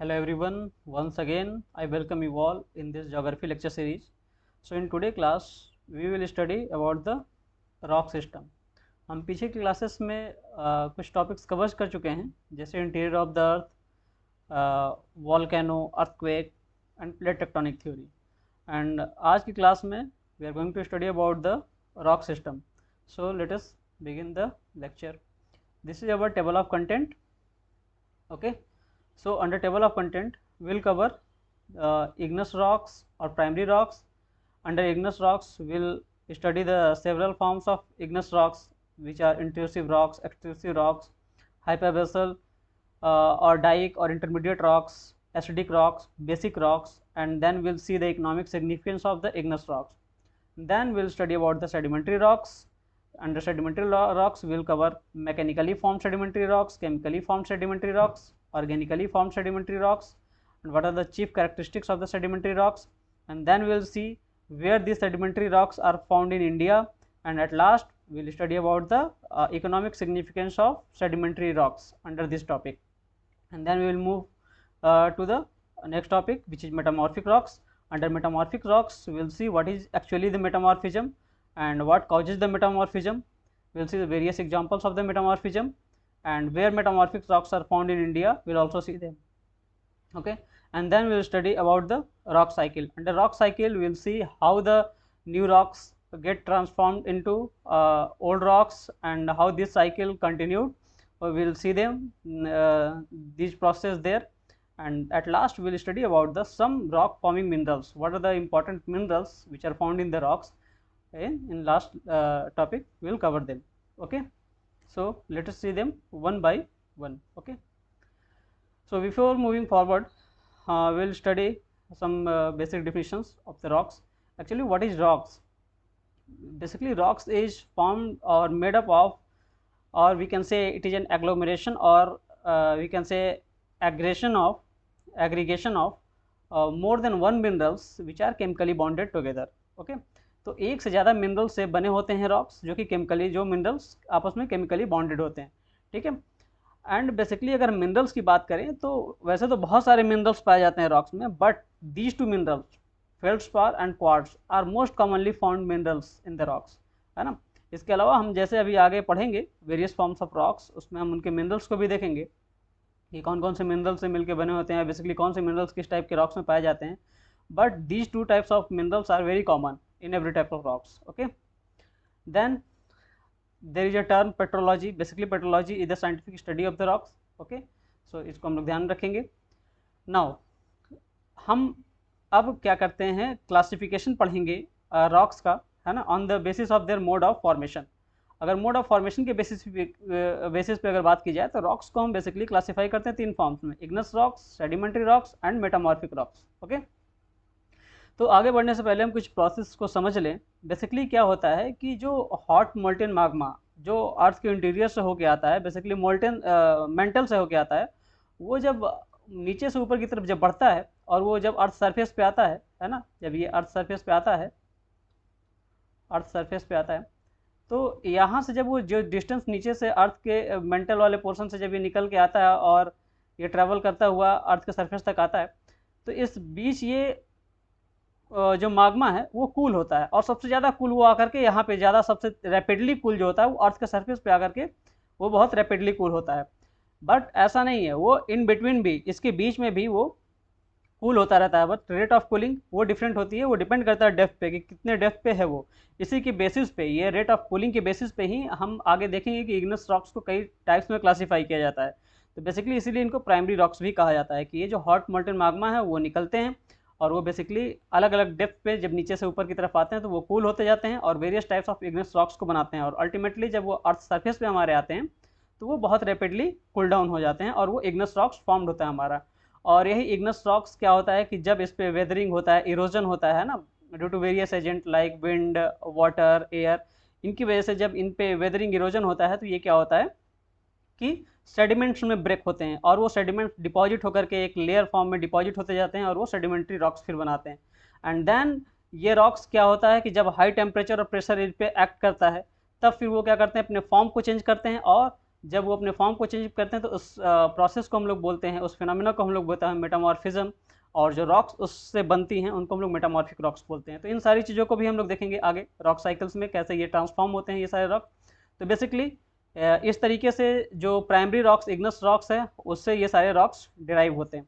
Hello everyone, once again I welcome you all in this geography lecture series. So in today class we will study about the rock system. हम पीछे की classes में कुछ topics cover कर चुके हैं जैसे interior of the earth, volcano, earthquake and plate tectonic theory. And आज की क्लास में we are going to study about the rock system. So let us begin the lecture. This is our table of content. Okay, so under table of content we will cover igneous rocks or primary rocks. Under igneous rocks we will study the several forms of igneous rocks, which are intrusive rocks, extrusive rocks, hyperbasal or dike or intermediate rocks, acidic rocks, basic rocks, and then we will see the economic significance of the igneous rocks. Then we will study about the sedimentary rocks. Under sedimentary rocks we will cover mechanically formed sedimentary rocks, chemically formed sedimentary rocks, organically formed sedimentary rocks, and what are the chief characteristics of the sedimentary rocks. And then we will see where these sedimentary rocks are found in India, and at last we will study about the economic significance of sedimentary rocks under this topic. And then we will move to the next topic, which is metamorphic rocks. Under metamorphic rocks we will see what is actually the metamorphism and what causes the metamorphism. We will see the various examples of the metamorphism, and where metamorphic rocks are found in India we will also see them. Okay, and then we will study about the rock cycle. Under rock cycle we will see how the new rocks get transformed into old rocks and how this cycle continued. We will see them, these process there. And at last we will study about the some rock forming minerals. What are the important minerals which are found in the rocks? In last topic we will cover them. Okay, so let us see them one by one. Okay, so before moving forward we will study some basic definitions of the rocks. Actually, what is rocks? Basically rocks is formed or made up of, or we can say it is an agglomeration, or we can say aggregation of more than one minerals which are chemically bonded together. Okay, तो एक से ज़्यादा mineral से बने होते हैं rocks, जो कि केमिकली, जो मिनरल्स आपस में केमिकली बॉन्डेड होते हैं. ठीक है. एंड बेसिकली अगर मिनरल्स की बात करें तो वैसे तो बहुत सारे मिनरल्स पाए जाते हैं रॉक्स में, but these two minerals, feldspar and quartz, are most commonly found minerals in the rocks, है ना. इसके अलावा हम जैसे अभी आगे पढ़ेंगे वेरियस फॉर्म्स ऑफ रॉक्स, उसमें हम उनके मिनरल्स को भी देखेंगे कि कौन कौन से मिनरल्स से मिलकर बने होते हैं, बेसिकली कौन से मिनरल्स किस टाइप के रॉक्स में पाए जाते हैं. But these two types of minerals are very common in every type of rocks. Okay, then there is a term petrology. Basically petrology is the scientific study of the rocks. Okay, so इसको हम लोग ध्यान रखेंगे. Now हम अब क्या करते हैं, क्लासिफिकेशन पढ़ेंगे रॉक्स का, है ना, on the basis of their mode of formation. अगर मोड ऑफ फॉर्मेशन के बेसिस पे अगर बात की जाए तो रॉक्स को हम बेसिकली क्लासीफाई करते हैं तीन फॉर्म्स में: Ignis rocks, sedimentary rocks and metamorphic rocks. Okay, तो आगे बढ़ने से पहले हम कुछ प्रोसेस को समझ लें. बेसिकली क्या होता है कि जो हॉट मोल्टेन माग्मा जो अर्थ के इंटीरियर से होके आता है, बेसिकली मोल्टेन मेंटल से होके आता है, वो जब नीचे से ऊपर की तरफ जब बढ़ता है और वो जब अर्थ सरफेस पे आता है ना, जब ये अर्थ सरफेस पे आता है, तो यहाँ से जब वो जो डिस्टेंस नीचे से अर्थ के मेंटल वाले पोर्शन से जब ये निकल के आता है और ये ट्रैवल करता हुआ अर्थ के सरफेस तक आता है, तो इस बीच ये जो माग्मा है वो कूल होता है, और सबसे ज़्यादा कूल वो आकर के यहाँ पे ज़्यादा सबसे रैपिडली कूल जो होता है वो अर्थ के सरफेस पे आकर के वो बहुत रैपिडली कूल होता है. बट ऐसा नहीं है, वो इन बिटवीन भी, इसके बीच में भी वो कूल होता रहता है, बट रेट ऑफ कूलिंग वो डिफरेंट होती है. वो डिपेंड करता है डेप्थ पे कि कितने डेप्थ पे है वो. इसी के बेसिस पे, ये रेट ऑफ कूलिंग के बेसिस पे ही हम आगे देखेंगे कि इग्नेस रॉक्स को कई टाइप्स में क्लासीफाई किया जाता है. तो बेसिकली इसीलिए इनको प्राइमरी रॉक्स भी कहा जाता है कि ये जो हॉट मोल्टेन माग्मा है वो निकलते हैं और वो बेसिकली अलग अलग डेप्थ पे जब नीचे से ऊपर की तरफ आते हैं तो वो कूल होते जाते हैं और various types of igneous rocks को बनाते हैं, और अल्टीमेटली जब वो अर्थ सरफेस पे हमारे आते हैं तो वो बहुत रैपिडली कूल डाउन हो जाते हैं और वो इग्नेस रॉक्स फॉर्म्ड होता है हमारा. और यही इग्नेस रॉक्स क्या होता है कि जब इस पर वेदरिंग होता है, इरोजन होता है ना, due to various agent like wind, water, air, इनकी वजह से जब इन पे वेदरिंग, इरोजन होता है तो ये क्या होता है कि सेडिमेंट्स में ब्रेक होते हैं और वो सेडिमेंट डिपॉजिट होकर के एक लेयर फॉर्म में डिपॉजिट होते जाते हैं और वो सेडिमेंट्री रॉक्स फिर बनाते हैं. एंड देन ये रॉक्स क्या होता है कि जब हाई टेम्परेचर और प्रेशर इन पे एक्ट करता है तब फिर वो क्या करते हैं, अपने फॉर्म को चेंज करते हैं और जब वो अपने फॉर्म को चेंज करते हैं तो उस प्रोसेस को हम लोग बोलते हैं, उस फिनोमेना को हम लोग बोलते हैं मेटामॉर्फिज्म, और जो रॉक्स उससे बनती हैं उनको हम लोग मेटामॉर्फिक रॉक्स बोलते हैं। तो इन सारी चीज़ों को भी हम लोग देखेंगे आगे रॉक साइकिल्स में, कैसे ये ट्रांसफॉर्म होते हैं ये सारे रॉक। तो बेसिकली इस तरीके से जो प्राइमरी रॉक्स इग्नस रॉक्स है उससे ये सारे रॉक्स डिराइव होते हैं।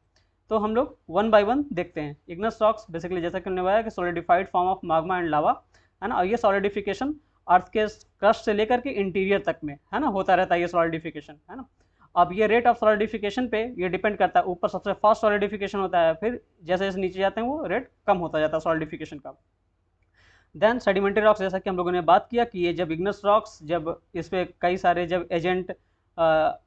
तो हम लोग वन बाय वन देखते हैं। इग्नस रॉक्स बेसिकली जैसा कि हमने बताया कि solidified form of magma and lava, है ना, और ये सॉलिडिफिकेशन अर्थ के क्रस्ट से लेकर के इंटीरियर तक में, है ना, होता रहता है ये सॉलिडिफिकेशन, है ना। अब ये रेट ऑफ सॉलिडिफिकेशन पे ये डिपेंड करता है, ऊपर सबसे फास्ट सॉलिडिफिकेशन होता है, फिर जैसे जैसे नीचे जाते हैं वो रेट कम होता जाता है सॉलिडिफिकेशन का। देन सेडिमेंट्री रॉक्स, जैसा कि हम लोगों ने बात किया कि ये जब इग्नस रॉक्स, जब इस पर कई सारे जब एजेंट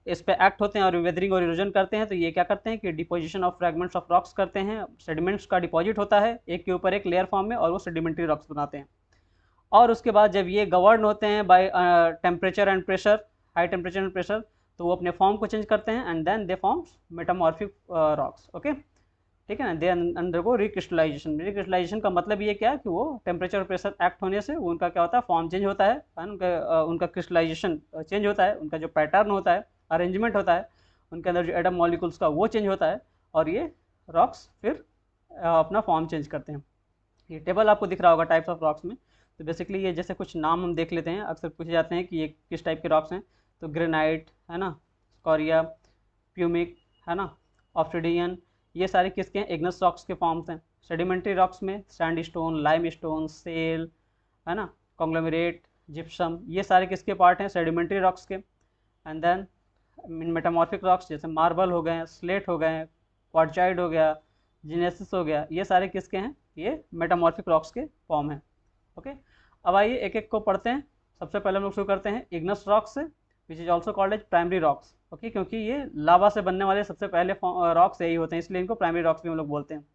इस पे एक्ट होते हैं और वेदरिंग और इरोजन करते हैं, तो ये क्या करते हैं कि deposition of fragments of rocks करते हैं। सेडिमेंट्स का डिपॉजिट होता है एक के ऊपर एक लेयर फॉर्म में, और वो सेडिमेंट्री रॉक्स बनाते हैं। और उसके बाद जब ये गवर्न होते हैं by temperature and pressure, high temperature and pressure, तो वो अपने फॉर्म को चेंज करते हैं and then they forms metamorphic rocks. Okay, ठीक है ना। They undergo recrystallisation. रिक्रिस्टलाइजेशन का मतलब ये क्या है कि वो टेम्परेचर और प्रेशर एक्ट होने से उनका क्या होता है, फॉर्म चेंज होता है, उनका क्रिस्टलाइजेशन चेंज होता है, उनका जो पैटर्न होता है, अरेंजमेंट होता है, उनके अंदर जो एटम मॉलिक्यूल्स का वो चेंज होता है, और ये रॉक्स फिर अपना फॉर्म चेंज करते हैं। ये टेबल आपको दिख रहा होगा टाइप्स ऑफ रॉक्स में। तो बेसिकली ये जैसे कुछ नाम हम देख लेते हैं, अक्सर पूछे जाते हैं कि ये किस टाइप के रॉक्स हैं। तो ग्रेनाइट, है ना, स्कोरिया, प्यूमिक, है ना, ऑप्सिडियन, ये सारे किसके हैं, इग्नस रॉक्स के फॉर्म्स हैं। सेडिमेंट्री रॉक्स में सैंडस्टोन, लाइमस्टोन, सेल, है ना, कॉन्ग्लोमरेट, जिप्सम, ये सारे किसके पार्ट हैं, सेडिमेंट्री रॉक्स के। एंड देन मेटामॉर्फिक रॉक्स जैसे मार्बल हो गए, स्लेट हो गए, क्वार्टजाइट हो गया, जिनेसिस हो गया, ये सारे किसके हैं, ये मेटामॉर्फिक रॉक्स के फॉर्म हैं। ओके, अब आइए एक एक को पढ़ते हैं। सबसे पहले हम लोग शुरू करते हैं इग्नस रॉक्स से, which is also called as primary rocks. Okay, क्योंकि ये लावा से बनने वाले सबसे पहले रॉक्स यही होते हैं, इसलिए इनको प्राइमरी रॉक्स भी हम लोग बोलते हैं।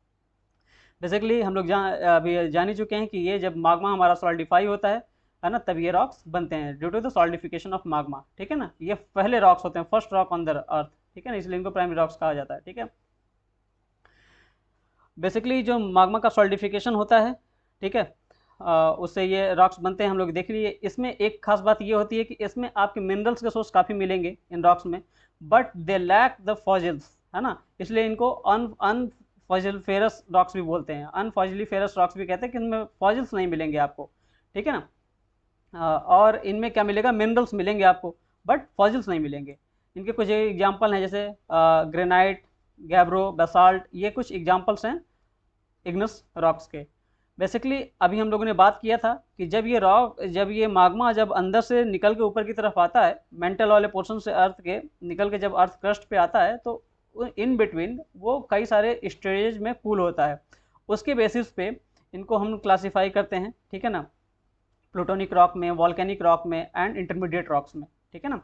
बेसिकली हम लोग अभी जान ही चुके हैं कि ये जब माग्मा हमारा सॉलिडिफाई होता है ना, तब ये रॉक्स बनते हैं due to the solidification of magma. ठीक है ना, ये पहले रॉक्स होते हैं, first rock on the earth. ठीक है ना, इसलिए इनको प्राइमरी रॉक्स कहा जाता है। ठीक है, बेसिकली जो माग्मा का सॉलिडिफिकेशन होता है, ठीक है, उससे ये रॉक्स बनते हैं। हम लोग देख लिए, इसमें एक खास बात ये होती है कि इसमें आपके मिनरल्स के सोर्स काफ़ी मिलेंगे इन रॉक्स में, but they lack the fossils, है ना, इसलिए इनको अनफॉजिलिफेरस रॉक्स भी बोलते हैं, अनफॉजिलिफेरस रॉक्स भी कहते हैं कि इनमें फॉजिल्स नहीं मिलेंगे आपको। ठीक है ना, और इनमें क्या मिलेगा, मिनरल्स मिलेंगे आपको, बट फॉजिल्स नहीं मिलेंगे। इनके कुछ एग्जाम्पल हैं, जैसे ग्रेनाइट, गैब्रो, बेसाल्ट, ये कुछ एग्जाम्पल्स हैं इग्नस रॉक्स के। बेसिकली अभी हम लोगों ने बात किया था कि जब ये माग्मा जब अंदर से निकल के ऊपर की तरफ आता है, मेंटल वाले पोर्शन से अर्थ के निकल के जब अर्थ क्रस्ट पे आता है, तो इन बिटवीन वो कई सारे स्टेज में कूल होता है। उसके बेसिस पे इनको हम क्लासीफाई करते हैं। ठीक है ना, प्लूटोनिक रॉक में, वॉल्केनिक रॉक में, एंड इंटरमीडिएट रॉक्स में। ठीक है ना,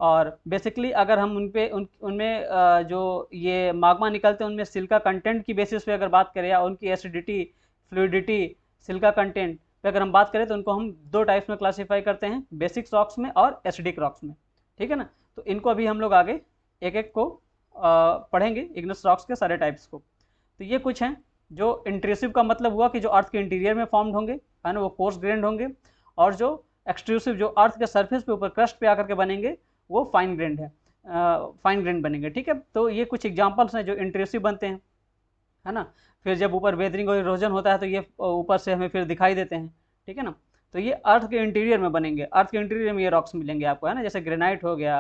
और बेसिकली अगर हम उनमें जो ये माग्मा निकलते हैं उनमें सिल्का कंटेंट की बेसिस पे अगर बात करें, या उनकी एसिडिटी, फ्लूइडिटी, सिल्का कंटेंट पे अगर हम बात करें, तो उनको हम दो टाइप्स में क्लासीफाई करते हैं, बेसिक रॉक्स में और एसिडिक रॉक्स में। ठीक है ना, तो इनको अभी हम लोग आगे एक एक को पढ़ेंगे, इग्नस रॉक्स के सारे टाइप्स को। तो ये कुछ हैं जो इंट्रूसिव का मतलब हुआ कि जो अर्थ के इंटीरियर में फॉर्म्ड होंगे, है ना, वो कोर्स ग्रेन्ड होंगे, और जो एक्सट्रूसिव जो अर्थ के सरफेस पे ऊपर क्रस्ट पे आकर के बनेंगे वो फाइन ग्रेन्ड है, फाइन ग्रेन्ड बनेंगे। ठीक है, तो ये कुछ एग्जांपल्स हैं जो इंट्रूसिव बनते हैं, है ना। फिर जब ऊपर वेदरिंग और इरोजन होता है तो ये ऊपर से हमें फिर दिखाई देते हैं। ठीक है ना, तो ये अर्थ के इंटीरियर में बनेंगे, अर्थ के इंटीरियर में ये रॉक्स मिलेंगे आपको, है ना, जैसे ग्रेनाइट हो गया,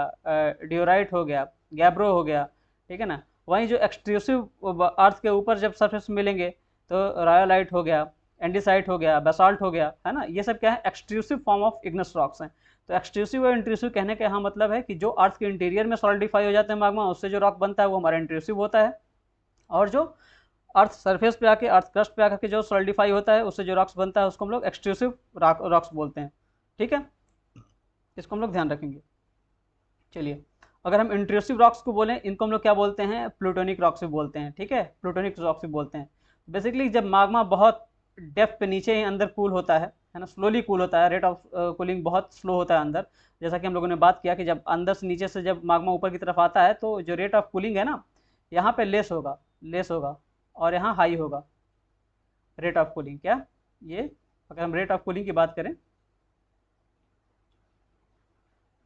डियोराइट हो गया, गैब्रो हो गया। ठीक है ना, वहीं जो एक्सट्रूसिव अर्थ के ऊपर जब सरफेस मिलेंगे, तो रायोलाइट हो गया, एंडीसाइट हो गया, बेसाल्ट हो गया, है ना, ये सब क्या है, extrusive form of Ignis rocks हैं। तो एक्सट्रूसिव और इंट्रूसिव कहने का यहाँ मतलब है कि जो अर्थ के इंटीरियर में सॉलिडिफाई हो जाते हैं माग्मा, उससे जो रॉक बनता है वो हमारा इंट्रूसिव होता है, और जो अर्थ सरफेस पे आके, अर्थ क्रस्ट पे आकर के जो सॉलिडिफाई होता है, उससे जो रॉक्स बनता है उसको हम लोग एक्सट्रूसिव रॉक्स बोलते हैं। ठीक है, इसको हम लोग ध्यान रखेंगे। चलिए, अगर हम इंट्रूसिव रॉक्स को बोलें, इनको हम लोग क्या बोलते हैं, प्लूटोनिक रॉक्स भी बोलते हैं। ठीक है, प्लूटोनिक रॉक्स भी बोलते हैं। बेसिकली जब माग्मा बहुत डेप्थ पे नीचे ही अंदर कूल होता है ना, स्लोली कूल होता है, रेट ऑफ कूलिंग बहुत स्लो होता है अंदर, जैसा कि हम लोगों ने बात किया कि जब अंदर से नीचे से जब माग्मा ऊपर की तरफ आता है, तो जो रेट ऑफ कूलिंग है ना, यहाँ पे लेस होगा और यहाँ हाई होगा रेट ऑफ कूलिंग। क्या ये, अगर हम रेट ऑफ कूलिंग की बात करें,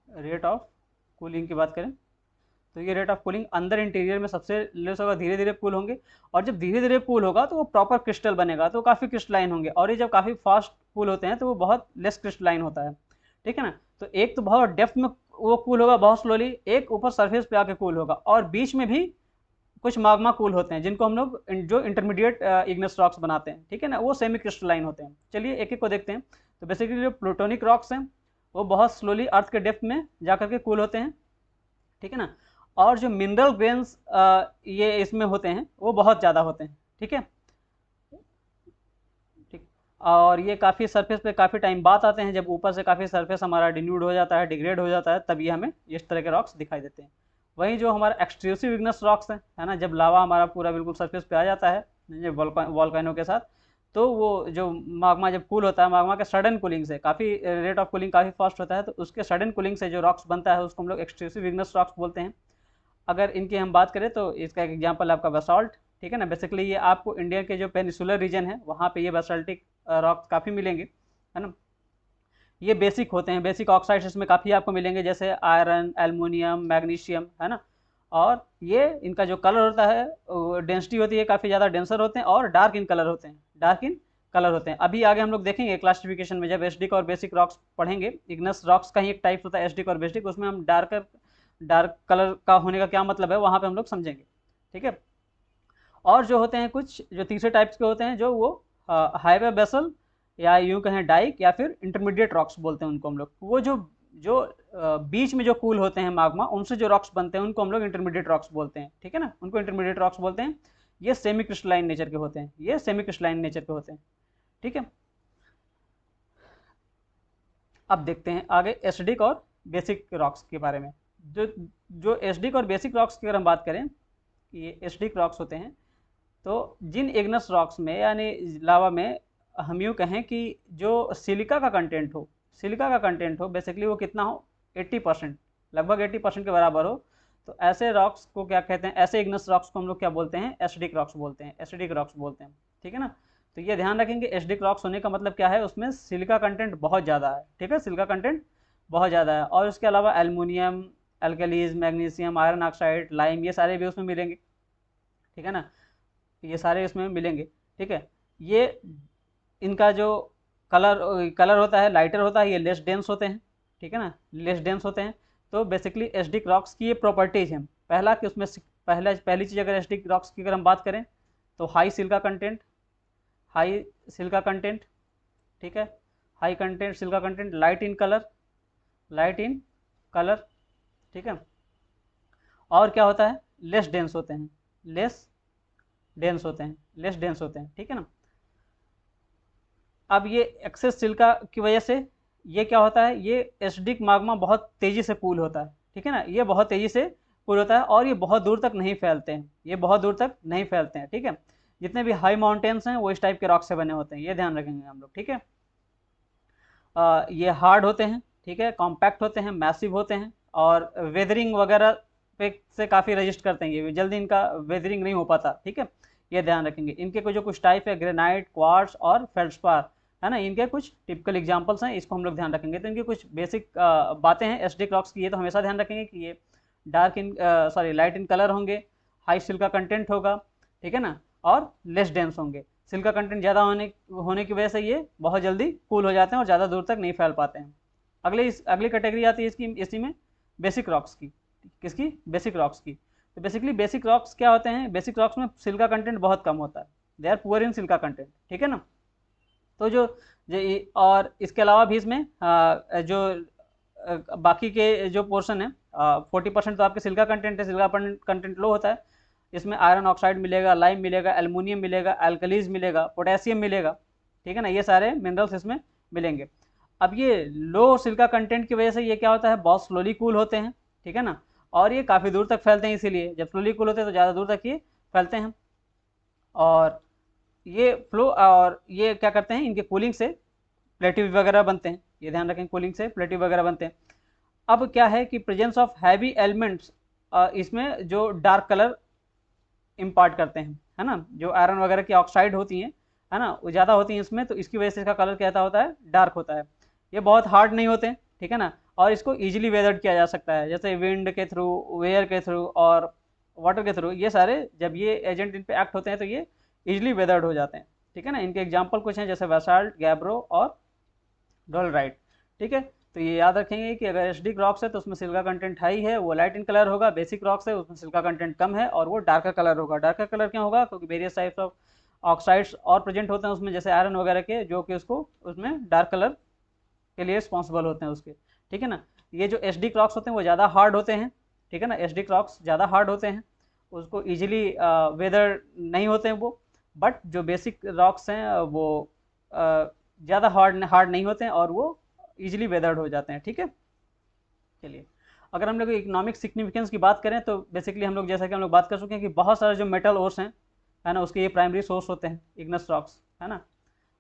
रेट ऑफ कूलिंग की बात करें तो ये रेट ऑफ कूलिंग अंदर इंटीरियर में सबसे लेस होगा, धीरे धीरे कूल होंगे, और जब धीरे धीरे कूल होगा तो वो प्रॉपर क्रिस्टल बनेगा, तो काफ़ी क्रिस्टलाइन होंगे, और ये जब काफ़ी फास्ट कूल होते हैं तो वो बहुत लेस क्रिस्टलाइन होता है, ठीक है ना। तो एक तो बहुत डेप्थ में वो कूल होगा बहुत स्लोली, एक ऊपर सरफेस पे आके कूल होगा, और बीच में भी कुछ माग्मा कूल होते हैं जिनको हम लोग जो इंटरमीडिएट इग्नेस रॉक्स बनाते हैं, ठीक है ना, वो सेमी क्रिस्टलाइन होते हैं। चलिए एक एक को देखते हैं। तो बेसिकली जो प्लूटोनिक रॉक्स हैं वो बहुत स्लोली अर्थ के डेप्थ में जाकर के कूल होते हैं, ठीक है ना। और जो मिनरल ग्रेन्स ये इसमें होते हैं वो बहुत ज़्यादा होते हैं, ठीक है, ठीक। और ये काफ़ी सरफेस पे काफ़ी टाइम बाद आते हैं, जब ऊपर से काफ़ी सरफेस हमारा डिन्यूड हो जाता है, डिग्रेड हो जाता है, तभी हमें इस तरह के रॉक्स दिखाई देते हैं। वहीं जो हमारा एक्सट्रूसिव इग्नेस रॉक्स है ना, जब लावा हमारा पूरा बिल्कुल सरफेस पे आ जाता है वॉल्केनो के साथ, तो वो जो माग्मा जब कूल होता है, माग्मा के सडन कूलिंग से, काफ़ी रेट ऑफ कूलिंग काफ़ी फास्ट होता है, तो उसके सडन कूलिंग से जो रॉक्स बनता है उसको हम लोग एक्सट्रूसिव इग्नेस रॉक्स बोलते हैं। अगर इनकी हम बात करें तो इसका एक एग्जांपल है आपका बेसाल्ट, ठीक है ना। बेसिकली ये आपको इंडिया के जो पेनिसुलर रीजन है वहाँ पे ये बेसाल्टिक रॉक्स काफ़ी मिलेंगे, है ना। ये बेसिक होते हैं, बेसिक ऑक्साइड्स इसमें काफ़ी आपको मिलेंगे, जैसे आयरन, एल्युमिनियम, मैग्नीशियम, है ना। और ये इनका जो कलर होता है, डेंसिटी होती है, काफ़ी ज़्यादा डेंसर होते हैं, और डार्क इन कलर होते हैं, डार्क इन कलर होते हैं। अभी आगे हम लोग देखेंगे क्लासिफिकेशन में, जब एसिडिक और बेसिक रॉक्स पढ़ेंगे, इग्नेस रॉक्स का ही एक टाइप होता है एसिडिक और बेसिक, उसमें हम डार्क कलर का होने का क्या मतलब है वहाँ पे हम लोग समझेंगे, ठीक है। और जो होते हैं कुछ जो तीसरे टाइप्स के होते हैं, जो वो हाईवे बेसल या यूँ कहें डाइक या फिर इंटरमीडिएट रॉक्स बोलते हैं उनको हम लोग। वो जो जो बीच में जो कूल होते हैं माग्मा, उनसे जो रॉक्स बनते हैं उनको हम लोग इंटरमीडिएट रॉक्स बोलते हैं, ठीक है ना, उनको इंटरमीडिएट रॉक्स बोलते हैं। ये सेमी क्रिस्टलाइन नेचर के होते हैं, ये सेमी क्रिस्टलाइन नेचर के होते हैं, ठीक है। अब देखते हैं आगे एसिडिक और बेसिक रॉक्स के बारे में। जो जो एसिडिक और बेसिक रॉक्स की अगर हम बात करें, ये एसिडिक रॉक्स होते हैं, तो जिन इग्नेस रॉक्स में यानी लावा में हम यूँ कहें कि जो सिलिका का कंटेंट हो, सिलिका का कंटेंट हो, बेसिकली वो कितना हो, 80%, लगभग 80% के बराबर हो, तो ऐसे रॉक्स को क्या कहते हैं, ऐसे इग्नेस रॉक्स को हम लोग क्या बोलते हैं, एसिडिक रॉक्स बोलते हैं, एसिडिक रॉक्स बोलते हैं, ठीक है ना। तो ये ध्यान रखेंगे, एसिडिक रॉक्स होने का मतलब क्या है, उसमें सिलिका कंटेंट बहुत ज़्यादा है, ठीक है, सिलिका कंटेंट बहुत ज़्यादा है। और उसके अलावा aluminium, alkalis, magnesium, iron oxide, lime, ये सारे भी उसमें मिलेंगे, ठीक है ना, ये सारे इसमें मिलेंगे, ठीक है। ये इनका जो कलर होता है लाइटर होता है, ये लेस डेंस होते हैं, ठीक है ना, लेस डेंस होते हैं। तो बेसिकली एसिडिक रॉक्स की ये प्रॉपर्टीज हैं, पहला कि उसमें पहली चीज़ अगर एसिडिक रॉक्स की अगर हम बात करें तो high silica content, high silica content, ठीक है, high content silica content, light in colour, light in colour, ठीक है। और क्या होता है, लेस डेंस होते हैं, लेस डेंस होते हैं, लेस डेंस होते हैं, ठीक है ना। अब ये एक्सेस सिलिका की वजह से ये क्या होता है, ये एसिडिक माग्मा बहुत तेज़ी से कूल होता है, ठीक है ना, ये बहुत तेज़ी से कूल होता है, और ये बहुत दूर तक नहीं फैलते हैं, ये बहुत दूर तक नहीं फैलते हैं, ठीक है। जितने भी हाई माउंटेन्स हैं वो इस टाइप के रॉक से बने होते हैं, ये ध्यान रखेंगे हम लोग, ठीक है। ये हार्ड होते हैं, ठीक है, कॉम्पैक्ट होते हैं, मैसिव होते हैं, और वेदरिंग वगैरह पे से काफ़ी रजिस्ट करते हैं, ये जल्दी इनका वेदरिंग नहीं हो पाता, ठीक है, ये ध्यान रखेंगे। इनके कुछ जो कुछ टाइप है, ग्रेनाइट, क्वार्ट्ज और फेल्डस्पार, है ना, इनके कुछ टिपिकल एग्जांपल्स हैं, इसको हम लोग ध्यान रखेंगे। तो इनकी कुछ बेसिक बातें हैं एसिडिक रॉक्स की, ये तो हमेशा ध्यान रखेंगे कि ये लाइट इन कलर होंगे, हाई सिलिका कंटेंट होगा, ठीक है ना, और लेस डेंस होंगे। सिलिका कंटेंट ज़्यादा होने की वजह से ये बहुत जल्दी कूल हो जाते हैं और ज़्यादा दूर तक नहीं फैल पाते हैं। अगली कैटेगरी आती है इसी में बेसिक रॉक्स की, किसकी, बेसिक रॉक्स की। तो बेसिकली बेसिक रॉक्स क्या होते हैं, बेसिक रॉक्स में सिलिका कंटेंट बहुत कम होता है, they are poor in silica content, ठीक है ना। तो और इसके अलावा भी इसमें बाकी के जो पोर्शन है, 40% तो आपके सिलिका कंटेंट है, सिलिका कंटेंट लो होता है, इसमें आयरन ऑक्साइड मिलेगा, लाइम मिलेगा, एल्युमिनियम मिलेगा, एल्कलीज मिलेगा, पोटेशियम मिलेगा, ठीक है ना, ये सारे मिनरल्स इसमें मिलेंगे। अब ये लो सिलिका कंटेंट की वजह से ये क्या होता है, बहुत स्लोली कूल होते हैं, ठीक है ना, और ये काफ़ी दूर तक फैलते हैं, इसीलिए जब स्लोली कूल होते हैं तो ज़्यादा दूर तक ये फैलते हैं। और ये क्या करते हैं, इनके कूलिंग से प्लेटिव वगैरह बनते हैं, ये ध्यान रखें, कूलिंग से प्लेटिव वगैरह बनते हैं। अब क्या है कि प्रेजेंस ऑफ हैवी एलिमेंट्स इसमें जो डार्क कलर इम्पार्ट करते हैं, है ना, जो आयरन वगैरह की ऑक्साइड होती हैं, है ना, वो ज़्यादा होती हैं इसमें, तो इसकी वजह से इसका कलर कैसा होता है, डार्क होता है। ये बहुत हार्ड नहीं होते हैं, ठीक है ना, और इसको ईजिली वेदर्ड किया जा सकता है, जैसे विंड के थ्रू, वेयर के थ्रू और वाटर के थ्रू। ये सारे जब ये एजेंट इन पे एक्ट होते हैं तो ये ईजिली वेदर्ड हो जाते हैं, ठीक है ना। इनके एग्जाम्पल कुछ हैं, जैसे बेसाल्ट, गैब्रो और डोलराइट, ठीक है। तो ये याद रखेंगे कि अगर एसिडिक रॉक्स है तो उसमें सिल्का कंटेंट हाई है, वो लाइट इन कलर होगा। बेसिक रॉक्स है उसमें सिल्का कंटेंट कम है और वो डार्कर कलर होगा। डार्कर कलर क्यों होगा? क्योंकि वेरियस टाइप्स ऑफ ऑक्साइड्स और प्रेजेंट होते हैं उसमें, जैसे आयरन वगैरह के, जो कि उसको उसमें डार्क कलर के लिए रिस्पॉन्सिबल होते हैं उसके, ठीक है ना। ये जो एसिडिक रॉक्स होते हैं वो ज़्यादा हार्ड होते हैं, ठीक है ना। एसिडिक रॉक्स ज़्यादा हार्ड होते हैं, उसको ईजिली वेदर नहीं होते हैं वो। बट जो बेसिक रॉक्स हैं वो ज़्यादा हार्ड नहीं होते हैं और वो ईजिली वेदर्ड हो जाते हैं, ठीक है। चलिए, अगर हम लोग इकोनॉमिक सिग्निफिकेंस की बात करें तो बेसिकली हम लोग, जैसा कि हम लोग बात कर चुके हैं, कि बहुत सारे जो मेटल ओर्स हैं, है ना, उसके ये प्राइमरी सोर्स होते हैं इग्नस रॉक्स, है ना।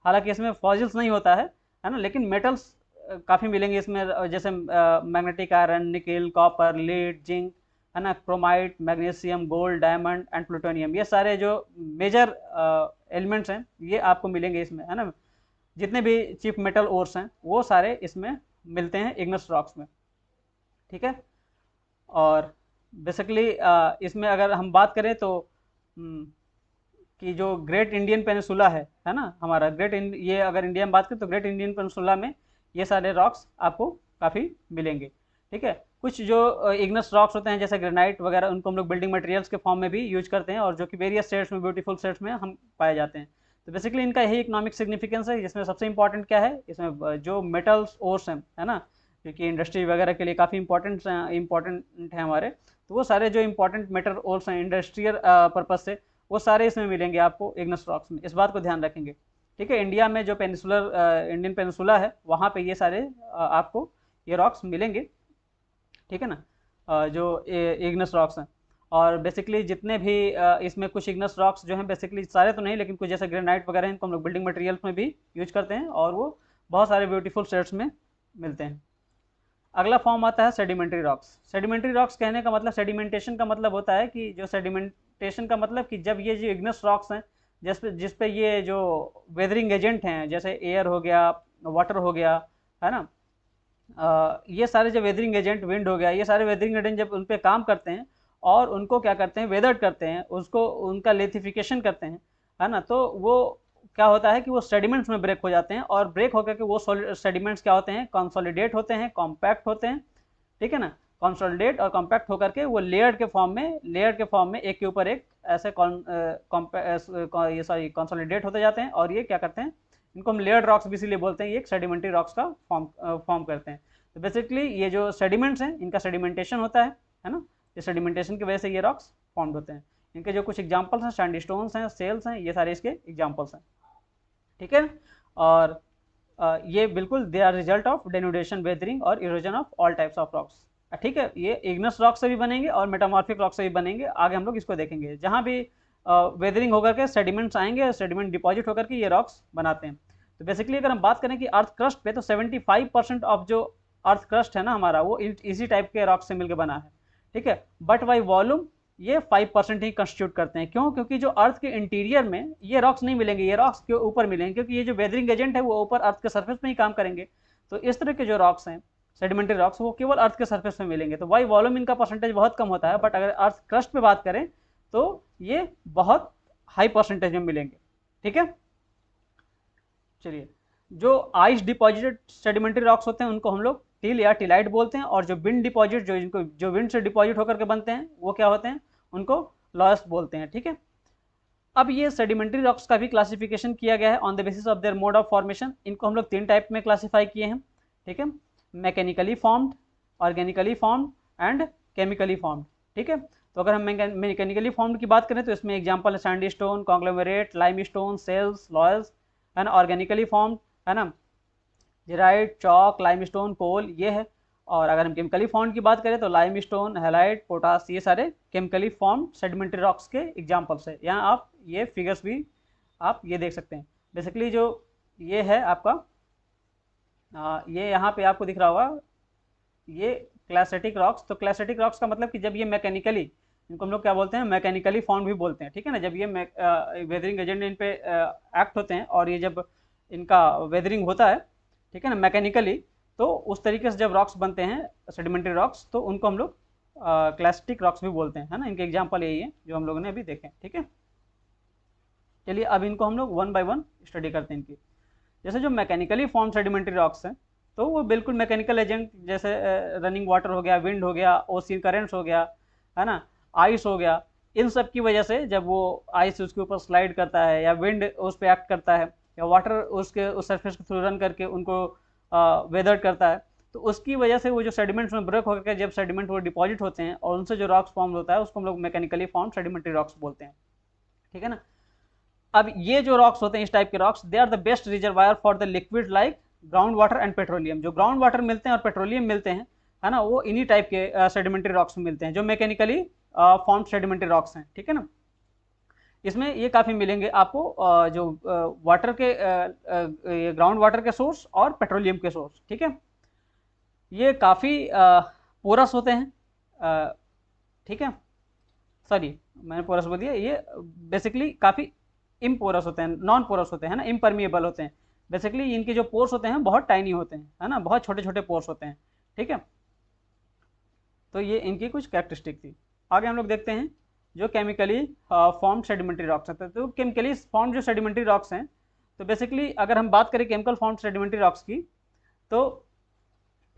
हालांकि इसमें फॉसिल्स नहीं होता है ना, लेकिन मेटल्स काफ़ी मिलेंगे इसमें, जैसे magnetic iron, nickel, copper, lead, zinc, है ना, chromite, magnesium, gold, diamond and plutonium. ये सारे जो मेजर एलिमेंट्स हैं ये आपको मिलेंगे इसमें, है ना। जितने भी चीप मेटल ओर्स हैं वो सारे इसमें मिलते हैं इग्नस रॉक्स में, ठीक है। और बेसिकली इसमें अगर हम बात करें तो कि जो ग्रेट इंडियन पेनिसुला है ना, हमारा ये अगर इंडिया में बात करें तो ग्रेट इंडियन पेनिसुला में ये सारे रॉक्स आपको काफ़ी मिलेंगे, ठीक है। कुछ जो इग्नस रॉक्स होते हैं जैसे ग्रेनाइट वगैरह, उनको हम लोग बिल्डिंग मटेरियल्स के फॉर्म में भी यूज करते हैं, और जो कि वेरियस शेड्स में, ब्यूटीफुल शेड्स में हम पाए जाते हैं। तो बेसिकली इनका यही इकोनॉमिक सिग्निफिकेंस है, जिसमें सबसे इंपॉर्टेंट क्या है, इसमें जो मेटल्स ओर्स हैं, है ना, जो कि इंडस्ट्री वगैरह के लिए काफ़ी इंपॉर्टेंट है हमारे, तो वो सारे जो इंपॉर्टेंट मेटल ओर्स हैं इंडस्ट्रियल पर्पज से, वो सारे इसमें मिलेंगे आपको इग्नस रॉक्स में। इस बात को ध्यान रखेंगे, ठीक है। इंडिया में जो पेनिसुलर इंडियन पेनिसुला है वहाँ पे ये सारे आपको ये रॉक्स मिलेंगे, ठीक है ना, जो इग्नस रॉक्स हैं। और बेसिकली जितने भी इसमें कुछ इग्नस रॉक्स जो हैं, बेसिकली सारे तो नहीं, लेकिन कुछ जैसे ग्रेनाइट वगैरह हैं, इनको हम लोग बिल्डिंग मटेरियल्स में भी यूज करते हैं और वो बहुत सारे ब्यूटीफुल शेड्स में मिलते हैं। अगला फॉर्म आता है सेडिमेंट्री रॉक्स। सेडिमेंट्री रॉक्स कहने का मतलब, सेडिमेंटेशन का मतलब होता है कि जो सेडिमेंटेशन का मतलब कि जब ये जो इग्नस रॉक्स हैं जिस पे ये जो वेदरिंग एजेंट हैं, जैसे एयर हो गया, वाटर हो गया, है ना, ये सारे जो वेदरिंग एजेंट, विंड हो गया, ये सारे वेदरिंग एजेंट जब उन पर काम करते हैं और उनको क्या करते हैं, वेदर्ड करते हैं, उसको उनका लेथिफिकेशन करते हैं, है ना, तो वो क्या होता है कि वो सेडिमेंट्स में ब्रेक हो जाते हैं, और ब्रेक होकर के वो सेडिमेंट्स क्या होते हैं, कंसोलिडेट होते हैं, कॉम्पैक्ट होते हैं, ठीक है ना। कंसोलिडेट और कॉम्पैक्ट होकर के वो लेयर्ड के फॉर्म में एक के ऊपर एक ऐसे कंसोलिडेट होते जाते हैं, और ये क्या करते हैं, इनको हम लेयर्ड रॉक्स भी इसीलिए बोलते हैं, ये एक सेडिमेंट्री रॉक्स का फॉर्म करते हैं। तो बेसिकली ये जो सेडिमेंट्स हैं इनका सेडिमेंटेशन होता है ना, ये सेडिमेंटेशन की वजह से ये रॉक्स फॉर्म्ड होते हैं। इनके जो कुछ एग्जांपल्स हैं, सैंडस्टोन्स हैं, सेल्स हैं, ये सारे इसके एग्जांपल्स हैं, ठीक है। और ये बिल्कुल they are result of denudation, weathering और erosion of all types of rocks, ठीक है। ये इग्नस रॉक से भी बनेंगे और मेटामॉर्फिक रॉक से भी बनेंगे, आगे हम लोग इसको देखेंगे। जहाँ भी वेदरिंग होकर के सेडिमेंट्स आएंगे, सेडिमेंट डिपॉजिट होकर के ये रॉक्स बनाते हैं। तो बेसिकली अगर हम बात करें कि अर्थ क्रस्ट पे, तो 75% ऑफ जो अर्थ क्रस्ट है ना हमारा, वो इसी टाइप के रॉक से मिलकर बना है, ठीक है। बट बाई वॉल्यूम ये 5% ही कंस्टिट्यूट करते हैं। क्यों? क्योंकि जो अर्थ के इंटीरियर में ये रॉक्स नहीं मिलेंगे, ये रॉक्स के ऊपर मिलेंगे, क्योंकि ये जो वेदरिंग एजेंट है वो ऊपर अर्थ के सरफेस में ही काम करेंगे। तो इस तरह के जो रॉक्स हैं, सेडिमेंट्री रॉक्स, वो केवल अर्थ के सरफेस में मिलेंगे। तो वाई वॉल्यूम इनका परसेंटेज बहुत कम होता है, बट अगर अर्थ क्रस्ट पे बात करें तो ये बहुत हाई परसेंटेज में मिलेंगे, ठीक है। चलिए, जो आइस डिपॉजिटेड सेडिमेंट्री रॉक्स होते हैं उनको हम लोग टिल या टिलाइट बोलते हैं, और जो विंड डिपॉजिट, जो विंड से डिपॉजिट होकर के बनते हैं, वो क्या होते हैं, उनको लॉयस बोलते हैं, ठीक है। अब ये सेडिमेंट्री रॉक्स का भी क्लासिफिकेशन किया गया है on the basis of their mode of formation. इनको हम लोग 3 टाइप में क्लासीफाई किए हैं, ठीक है। Mechanically formed, organically formed and chemically formed, ठीक है। तो अगर हम मैकेनिकली फॉर्म्ड की बात करें तो इसमें एग्जांपल है सैंडस्टोन, कॉन्ग्लोमेरेट, लाइमस्टोन, सेल्स, लॉयल्स, है ना। ऑर्गेनिकली फॉर्म्ड, है ना, जेराइट, चॉक, लाइमस्टोन, कोल, ये है। और अगर हम केमिकली फॉर्म्ड की बात करें तो लाइमस्टोन, हैलाइट, पोटास, ये सारे केमिकली फॉर्म्ड सेडिमेंट्री रॉक्स के एग्जांपल्स है। यहाँ आप ये फिगर्स भी आप ये देख सकते हैं। बेसिकली जो ये है आपका ये यहाँ पे आपको दिख रहा होगा, ये क्लासेटिक रॉक्स। तो क्लासेटिक रॉक्स का मतलब कि जब ये मैकेनिकली, इनको हम लोग क्या बोलते हैं, मैकेनिकली फॉर्म भी बोलते हैं, ठीक है ना। जब ये वेदरिंग एजेंट इन पे एक्ट होते हैं और ये जब इनका वेदरिंग होता है, ठीक है ना, मैकेनिकली, तो उस तरीके से जब रॉक्स बनते हैं सेडिमेंट्री रॉक्स, तो उनको हम लोग क्लास्टिक रॉक्स भी बोलते हैं, है ना। इनके एग्जाम्पल यही है जो हम लोगों ने अभी देखे, ठीक है। चलिए अब इनको हम लोग वन बाय वन स्टडी करते हैं इनकी। जैसे जो मैकेनिकली फॉर्म सेडिमेंट्री रॉक्स हैं, तो वो बिल्कुल मैकेनिकल एजेंट जैसे रनिंग वाटर हो गया, विंड हो गया, ओशियन करेंट्स हो गया, है ना, आइस हो गया, इन सब की वजह से जब वो आइस उसके ऊपर स्लाइड करता है या विंड उस पर एक्ट करता है या वाटर उसके उस सरफेस के थ्रू रन करके उनको वेदर करता है, तो उसकी वजह से वो जो सेडिमेंट्स में ब्रेक होकर जब सेडिमेंट वो डिपॉजिट होते हैं और उनसे जो रॉक्स फॉर्म होता है उसको हम लोग मैकेनिकली फॉर्म सेडिमेंट्री रॉक्स बोलते हैं, ठीक है ना। अब ये जो रॉक्स होते हैं, इस टाइप के rocks, they are the best reservoir for the liquid like ground water and petroleum. जो ग्राउंड वाटर मिलते हैं और पेट्रोलियम मिलते हैं, है ना, वो इन्हीं टाइप के सेडिमेंट्री रॉक्स में मिलते हैं जो मैकेनिकली फॉर्म सेडिमेंट्री रॉक्स हैं, ठीक है ना। इसमें ये काफ़ी मिलेंगे आपको जो वाटर के ग्राउंड वाटर के सोर्स और पेट्रोलियम के सोर्स, ठीक है। ये काफ़ी पोरस होते हैं, ठीक है, सॉरी मैंने पोरस बोल दिया, ये बेसिकली काफ़ी इम्पोरस होते हैं, नॉन पोरस होते हैं ना, इम्परमिएबल होते हैं। बेसिकली इनके जो पोर्स होते हैं बहुत टाइनी होते हैं, है ना, बहुत छोटे छोटे पोर्स होते हैं, ठीक है। तो ये इनकी कुछ कैरेक्टरिस्टिक थी। आगे हम लोग देखते हैं जो केमिकली फॉर्म सेडिमेंट्री रॉक्स हैं। तो केमिकली फॉर्म जो सेडिमेंट्री रॉक्स हैं, तो बेसिकली अगर हम बात करें केमिकल फॉर्म सेडिमेंट्री रॉक्स की, तो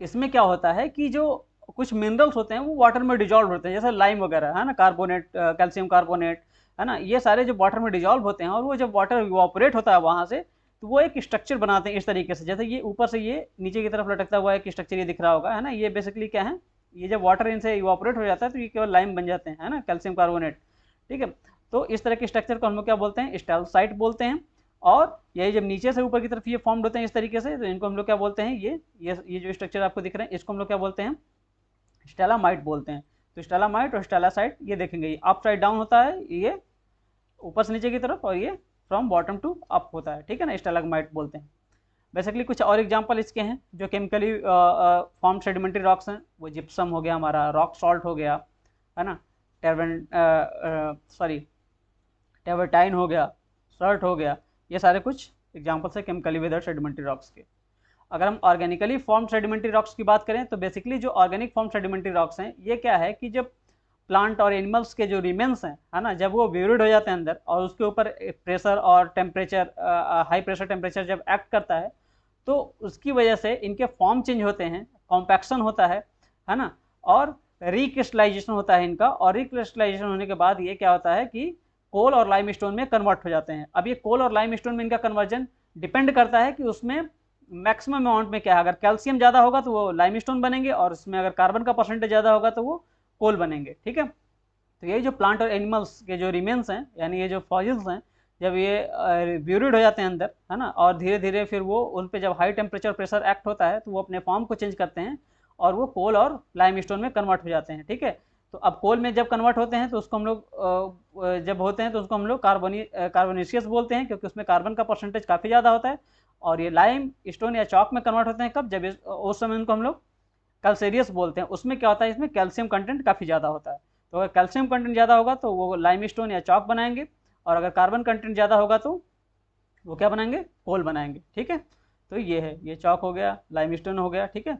इसमें क्या होता है कि जो कुछ मिनरल्स होते हैं वो वाटर में डिजॉल्व होते हैं, जैसे लाइम वगैरह, है ना, कार्बोनेट, कैल्शियम कार्बोनेट, है ना, ये सारे जो वाटर में डिजॉल्व होते हैं और वो जब वाटर इवापोरेट होता है वहाँ से, तो वो एक स्ट्रक्चर बनाते हैं इस तरीके से, जैसे ये ऊपर से ये नीचे की तरफ लटकता हुआ एक स्ट्रक्चर ये दिख रहा होगा, है ना। ये बेसिकली क्या है, ये जब वाटर इनसे इवापोरेट हो जाता है तो ये केवल लाइम बन जाते हैं, है ना, कैल्शियम कार्बोनेट, ठीक है। तो इस तरह के स्ट्रक्चर को हम लोग क्या बोलते हैं, स्टेलसाइट बोलते हैं। और यही जब नीचे से ऊपर की तरफ ये फॉर्म्ड होते हैं इस तरीके से, तो इनको हम लोग क्या बोलते हैं, ये जो स्ट्रक्चर आपको दिख रहे हैं इसको हम लोग क्या बोलते हैं, स्टेलामाइट बोलते हैं। तो स्टेलामाइट और स्टेलासाइट ये देखेंगे, ये अप साइड डाउन होता है, ये ऊपर से नीचे की तरफ, और ये फ्रॉम बॉटम टू अप होता है, ठीक है ना, स्टेलामाइट बोलते हैं। बेसिकली कुछ और एग्जांपल इसके हैं जो केमिकली फॉर्म सेडिमेंट्री रॉक्स हैं, वो जिप्सम हो गया हमारा, रॉक सॉल्ट हो गया, है ना, टेवर्टाइन हो गया, सर्ट हो गया, ये सारे कुछ एग्जांपल्स है केमिकली वेदर सेडिमेंट्री रॉक्स के। अगर हम ऑर्गेनिकली फॉर्म सेडिमेंट्री रॉक्स की बात करें, तो बेसिकली जो ऑर्गेनिक फॉर्म सेडिमेंट्री रॉक्स हैं, ये क्या है कि जब प्लांट और एनिमल्स के जो रिमेन्स हैं, है ना, जब वो ब्यूरिड हो जाते हैं अंदर और उसके ऊपर प्रेशर और टेम्परेचर, हाई प्रेशर टेम्परेचर जब एक्ट करता है, तो उसकी वजह से इनके फॉर्म चेंज होते हैं, कॉम्पैक्शन होता है ना, और रिक्रिस्टलाइजेशन होता है इनका। और रिक्रिस्टलाइजेशन होने के बाद ये क्या होता है कि कोल और लाइम स्टोन में कन्वर्ट हो जाते हैं। अब ये कोल और लाइम स्टोन में इनका कन्वर्जन डिपेंड करता है कि उसमें मैक्सिमम अमाउंट में क्या है, अगर कैल्शियम ज़्यादा होगा तो वो लाइम स्टोन बनेंगे, और उसमें अगर कार्बन का परसेंटेज ज़्यादा होगा तो वो कोल बनेंगे, ठीक है। तो ये जो प्लांट और एनिमल्स के जो रिमेन्स हैं, यानी ये जो फॉसिल्स हैं, जब ये ब्यूरिड हो जाते हैं अंदर, है ना, और धीरे धीरे फिर वो उन पर जब हाई टेम्परेचर प्रेशर एक्ट होता है तो वो अपने फॉर्म को चेंज करते हैं और वो कोल और लाइम स्टोन में कन्वर्ट हो जाते हैं, ठीक है। तो अब कोल में जब कन्वर्ट होते हैं तो उसको हम लोग जब होते हैं तो उसको हम लोग कार्बोनेशियस बोलते हैं, क्योंकि उसमें कार्बन का परसेंटेज काफ़ी ज़्यादा होता है। और ये लाइम स्टोन या चॉक में कन्वर्ट होते हैं कब, जब उस समय उनको हम लोग कैल्सेरियस बोलते हैं। उसमें क्या होता है, इसमें कैल्शियम कंटेंट काफ़ी ज़्यादा होता है। तो अगर कैल्शियम कंटेंट ज़्यादा होगा तो वो लाइम स्टोन या चॉक बनाएंगे, और अगर कार्बन कंटेंट ज़्यादा होगा तो वो क्या बनाएंगे, कोल बनाएंगे, ठीक है। तो ये है, ये चॉक हो गया, लाइम स्टोन हो गया, ठीक है।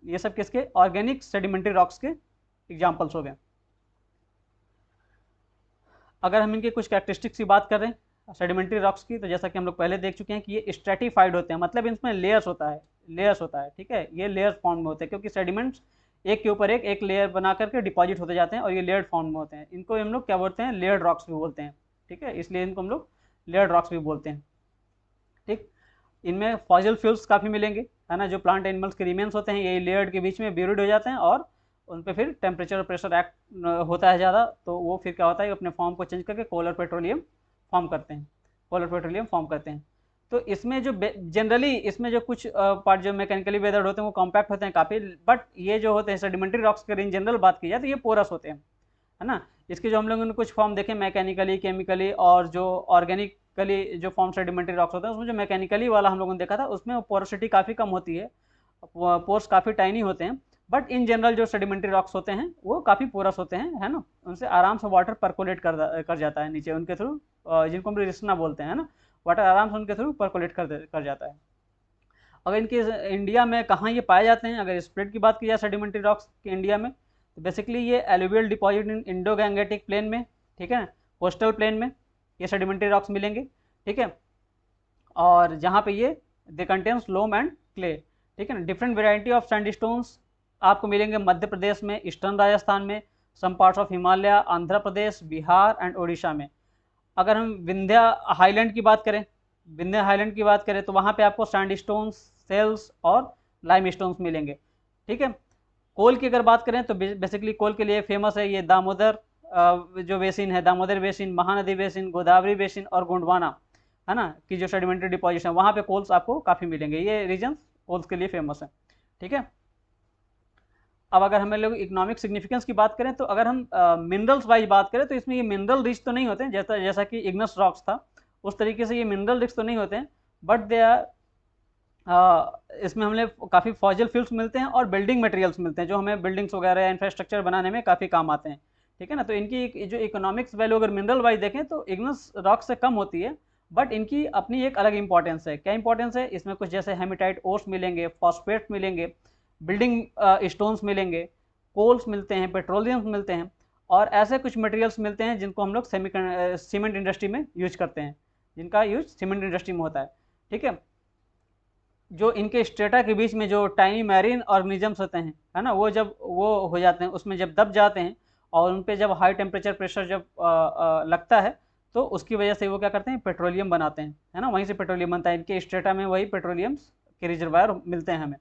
ये सब किसके, ऑर्गेनिक सेडिमेंट्री रॉक्स के एग्जाम्पल्स हो गए। अगर हम इनके कुछ कैरेक्टरिस्टिक्स की बात कर रहे हैं सेडिमेंट्री रॉक्स की, तो जैसा कि हम लोग पहले देख चुके हैं कि ये स्ट्रेटिफाइड होते हैं, मतलब इसमें लेयर्स होता है, ठीक है। ये लेयर्स फॉर्म में होते हैं क्योंकि सेडिमेंट्स एक के ऊपर एक लेयर बना करके डिपॉजिट होते जाते हैं और ये लेयर्ड फॉर्म में होते हैं। इनको हम लोग क्या बोलते हैं, लेयर्ड रॉक्स भी बोलते हैं, ठीक है, इसलिए इनको हम लोग लेयर्ड रॉक्स भी बोलते हैं, ठीक। इनमें फॉसिल फ्यूल्स काफ़ी मिलेंगे, है ना, जो प्लांट एनिमल्स के रिमेन्स होते हैं यही लेयर्ड के बीच में ब्यूरिड हो जाते हैं और उन पर फिर टेम्परेचर और प्रेशर एक्ट होता है ज़्यादा, तो वो फिर क्या होता है, अपने फॉर्म को चेंज करके कोल और पेट्रोलियम फॉर्म करते हैं। तो इसमें जो जनरली इसमें जो कुछ पार्ट जो मैकेनिकली वेदर्ड होते हैं वो कॉम्पैक्ट होते हैं काफ़ी, बट ये जो होते हैं सेडिमेंट्री रॉक्स के इन जनरल बात की जाए तो ये पोरस होते हैं, है ना। इसके जो हम लोगों ने कुछ फॉर्म देखे मैकेनिकली, केमिकली और जो ऑर्गेनिकली जो फॉर्म सेडिमेंट्री रॉक्स होते हैं, उसमें जो मैकेनिकली वाला हम लोगों ने देखा था उसमें पोरोसिटी काफ़ी कम होती है, पोर्स काफ़ी टाइनी होते हैं। बट इन जनरल जो सेडिमेंट्री रॉक्स होते हैं वो काफ़ी पोरस होते हैं, है ना, उनसे आराम से वाटर परकोलेट कर जाता है नीचे उनके थ्रू, जिनको हम रिस्ना बोलते हैं, है ना, वाटर आराम से उनके थ्रू परकोलेट कर जाता है। अगर इनके इंडिया में कहाँ ये पाए जाते हैं, अगर स्प्रेड की बात की जाए सेडिमेंट्री रॉक्स के इंडिया में, तो बेसिकली ये alluvial deposit in Indo Gangetic plain में, ठीक है, कोस्टल प्लेन में ये सेडिमेंट्री रॉक्स मिलेंगे, ठीक है। और जहाँ पे ये दे कंटेन्स लोम एंड क्ले, ठीक है ना। डिफरेंट वेराइटी ऑफ सैंडस्टोन्स आपको मिलेंगे मध्य प्रदेश में, ईस्टर्न राजस्थान में, some parts of Himalaya, Andhra Pradesh, Bihar and Orissa में। अगर हम विंध्या हाईलैंड की बात करें, विंध्या हाईलैंड की बात करें तो वहाँ पे आपको सैंडस्टोन्स, सेल्स और लाइम स्टोन्स मिलेंगे, ठीक है। कोल की अगर बात करें तो बेसिकली कोल के लिए फेमस है ये दामोदर जो बेसिन है, Damodar basin, Mahanadi basin, Godavari basin और गोंडवाना, है ना, कि जो सेडिमेंट्री डिपोजिशन वहाँ पे कोल्स आपको काफ़ी मिलेंगे। ये रीजन कोल्स के लिए फेमस है, ठीक है। अब अगर हम लोग इकोनॉमिक सिग्निफिकेंस की बात करें तो अगर हम मिनरल्स वाइज बात करें तो इसमें ये मिनरल रिच तो नहीं होते हैं, जैसा कि इग्नस रॉक्स था उस तरीके से ये मिनरल रिच तो नहीं होते हैं, बट दे आर इसमें हमें काफ़ी फॉसिल फ्यूल्स मिलते हैं और बिल्डिंग मटेरियल्स मिलते हैं जो हमें बिल्डिंग्स वगैरह इंफ्रास्ट्रक्चर बनाने में काफ़ी काम आते हैं, ठीक है ना। तो इनकी जो इकोनॉमिक्स वैल्यू अगर मिनरल वाइज देखें तो इग्नस रॉक से कम होती है, बट इनकी अपनी एक अलग इंपॉर्टेंस है। क्या इंपॉर्टेंस है इसमें? कुछ जैसे हेमेटाइट ओर्स मिलेंगे, फॉस्फेट्स मिलेंगे, बिल्डिंग स्टोन्स मिलेंगे, कोल्स मिलते हैं, पेट्रोलियम मिलते हैं और ऐसे कुछ मटेरियल्स मिलते हैं जिनको हम लोग सीमेंट इंडस्ट्री में यूज करते हैं, जिनका यूज सीमेंट इंडस्ट्री में होता है, ठीक है। जो इनके स्ट्रेटा के बीच में जो टाइनी मैरीन ऑर्गेनिजम्स होते हैं, है ना, वो जब वो हो जाते हैं उसमें जब दब जाते हैं और उन पर जब हाई टेम्परेचर प्रेशर जब लगता है तो उसकी वजह से वो क्या करते हैं, पेट्रोलियम बनाते हैं, है ना, वहीं से पेट्रोलियम बनता है। इनके स्ट्रेटा में वही पेट्रोलियम्स के रिजर्वायर मिलते हैं हमें,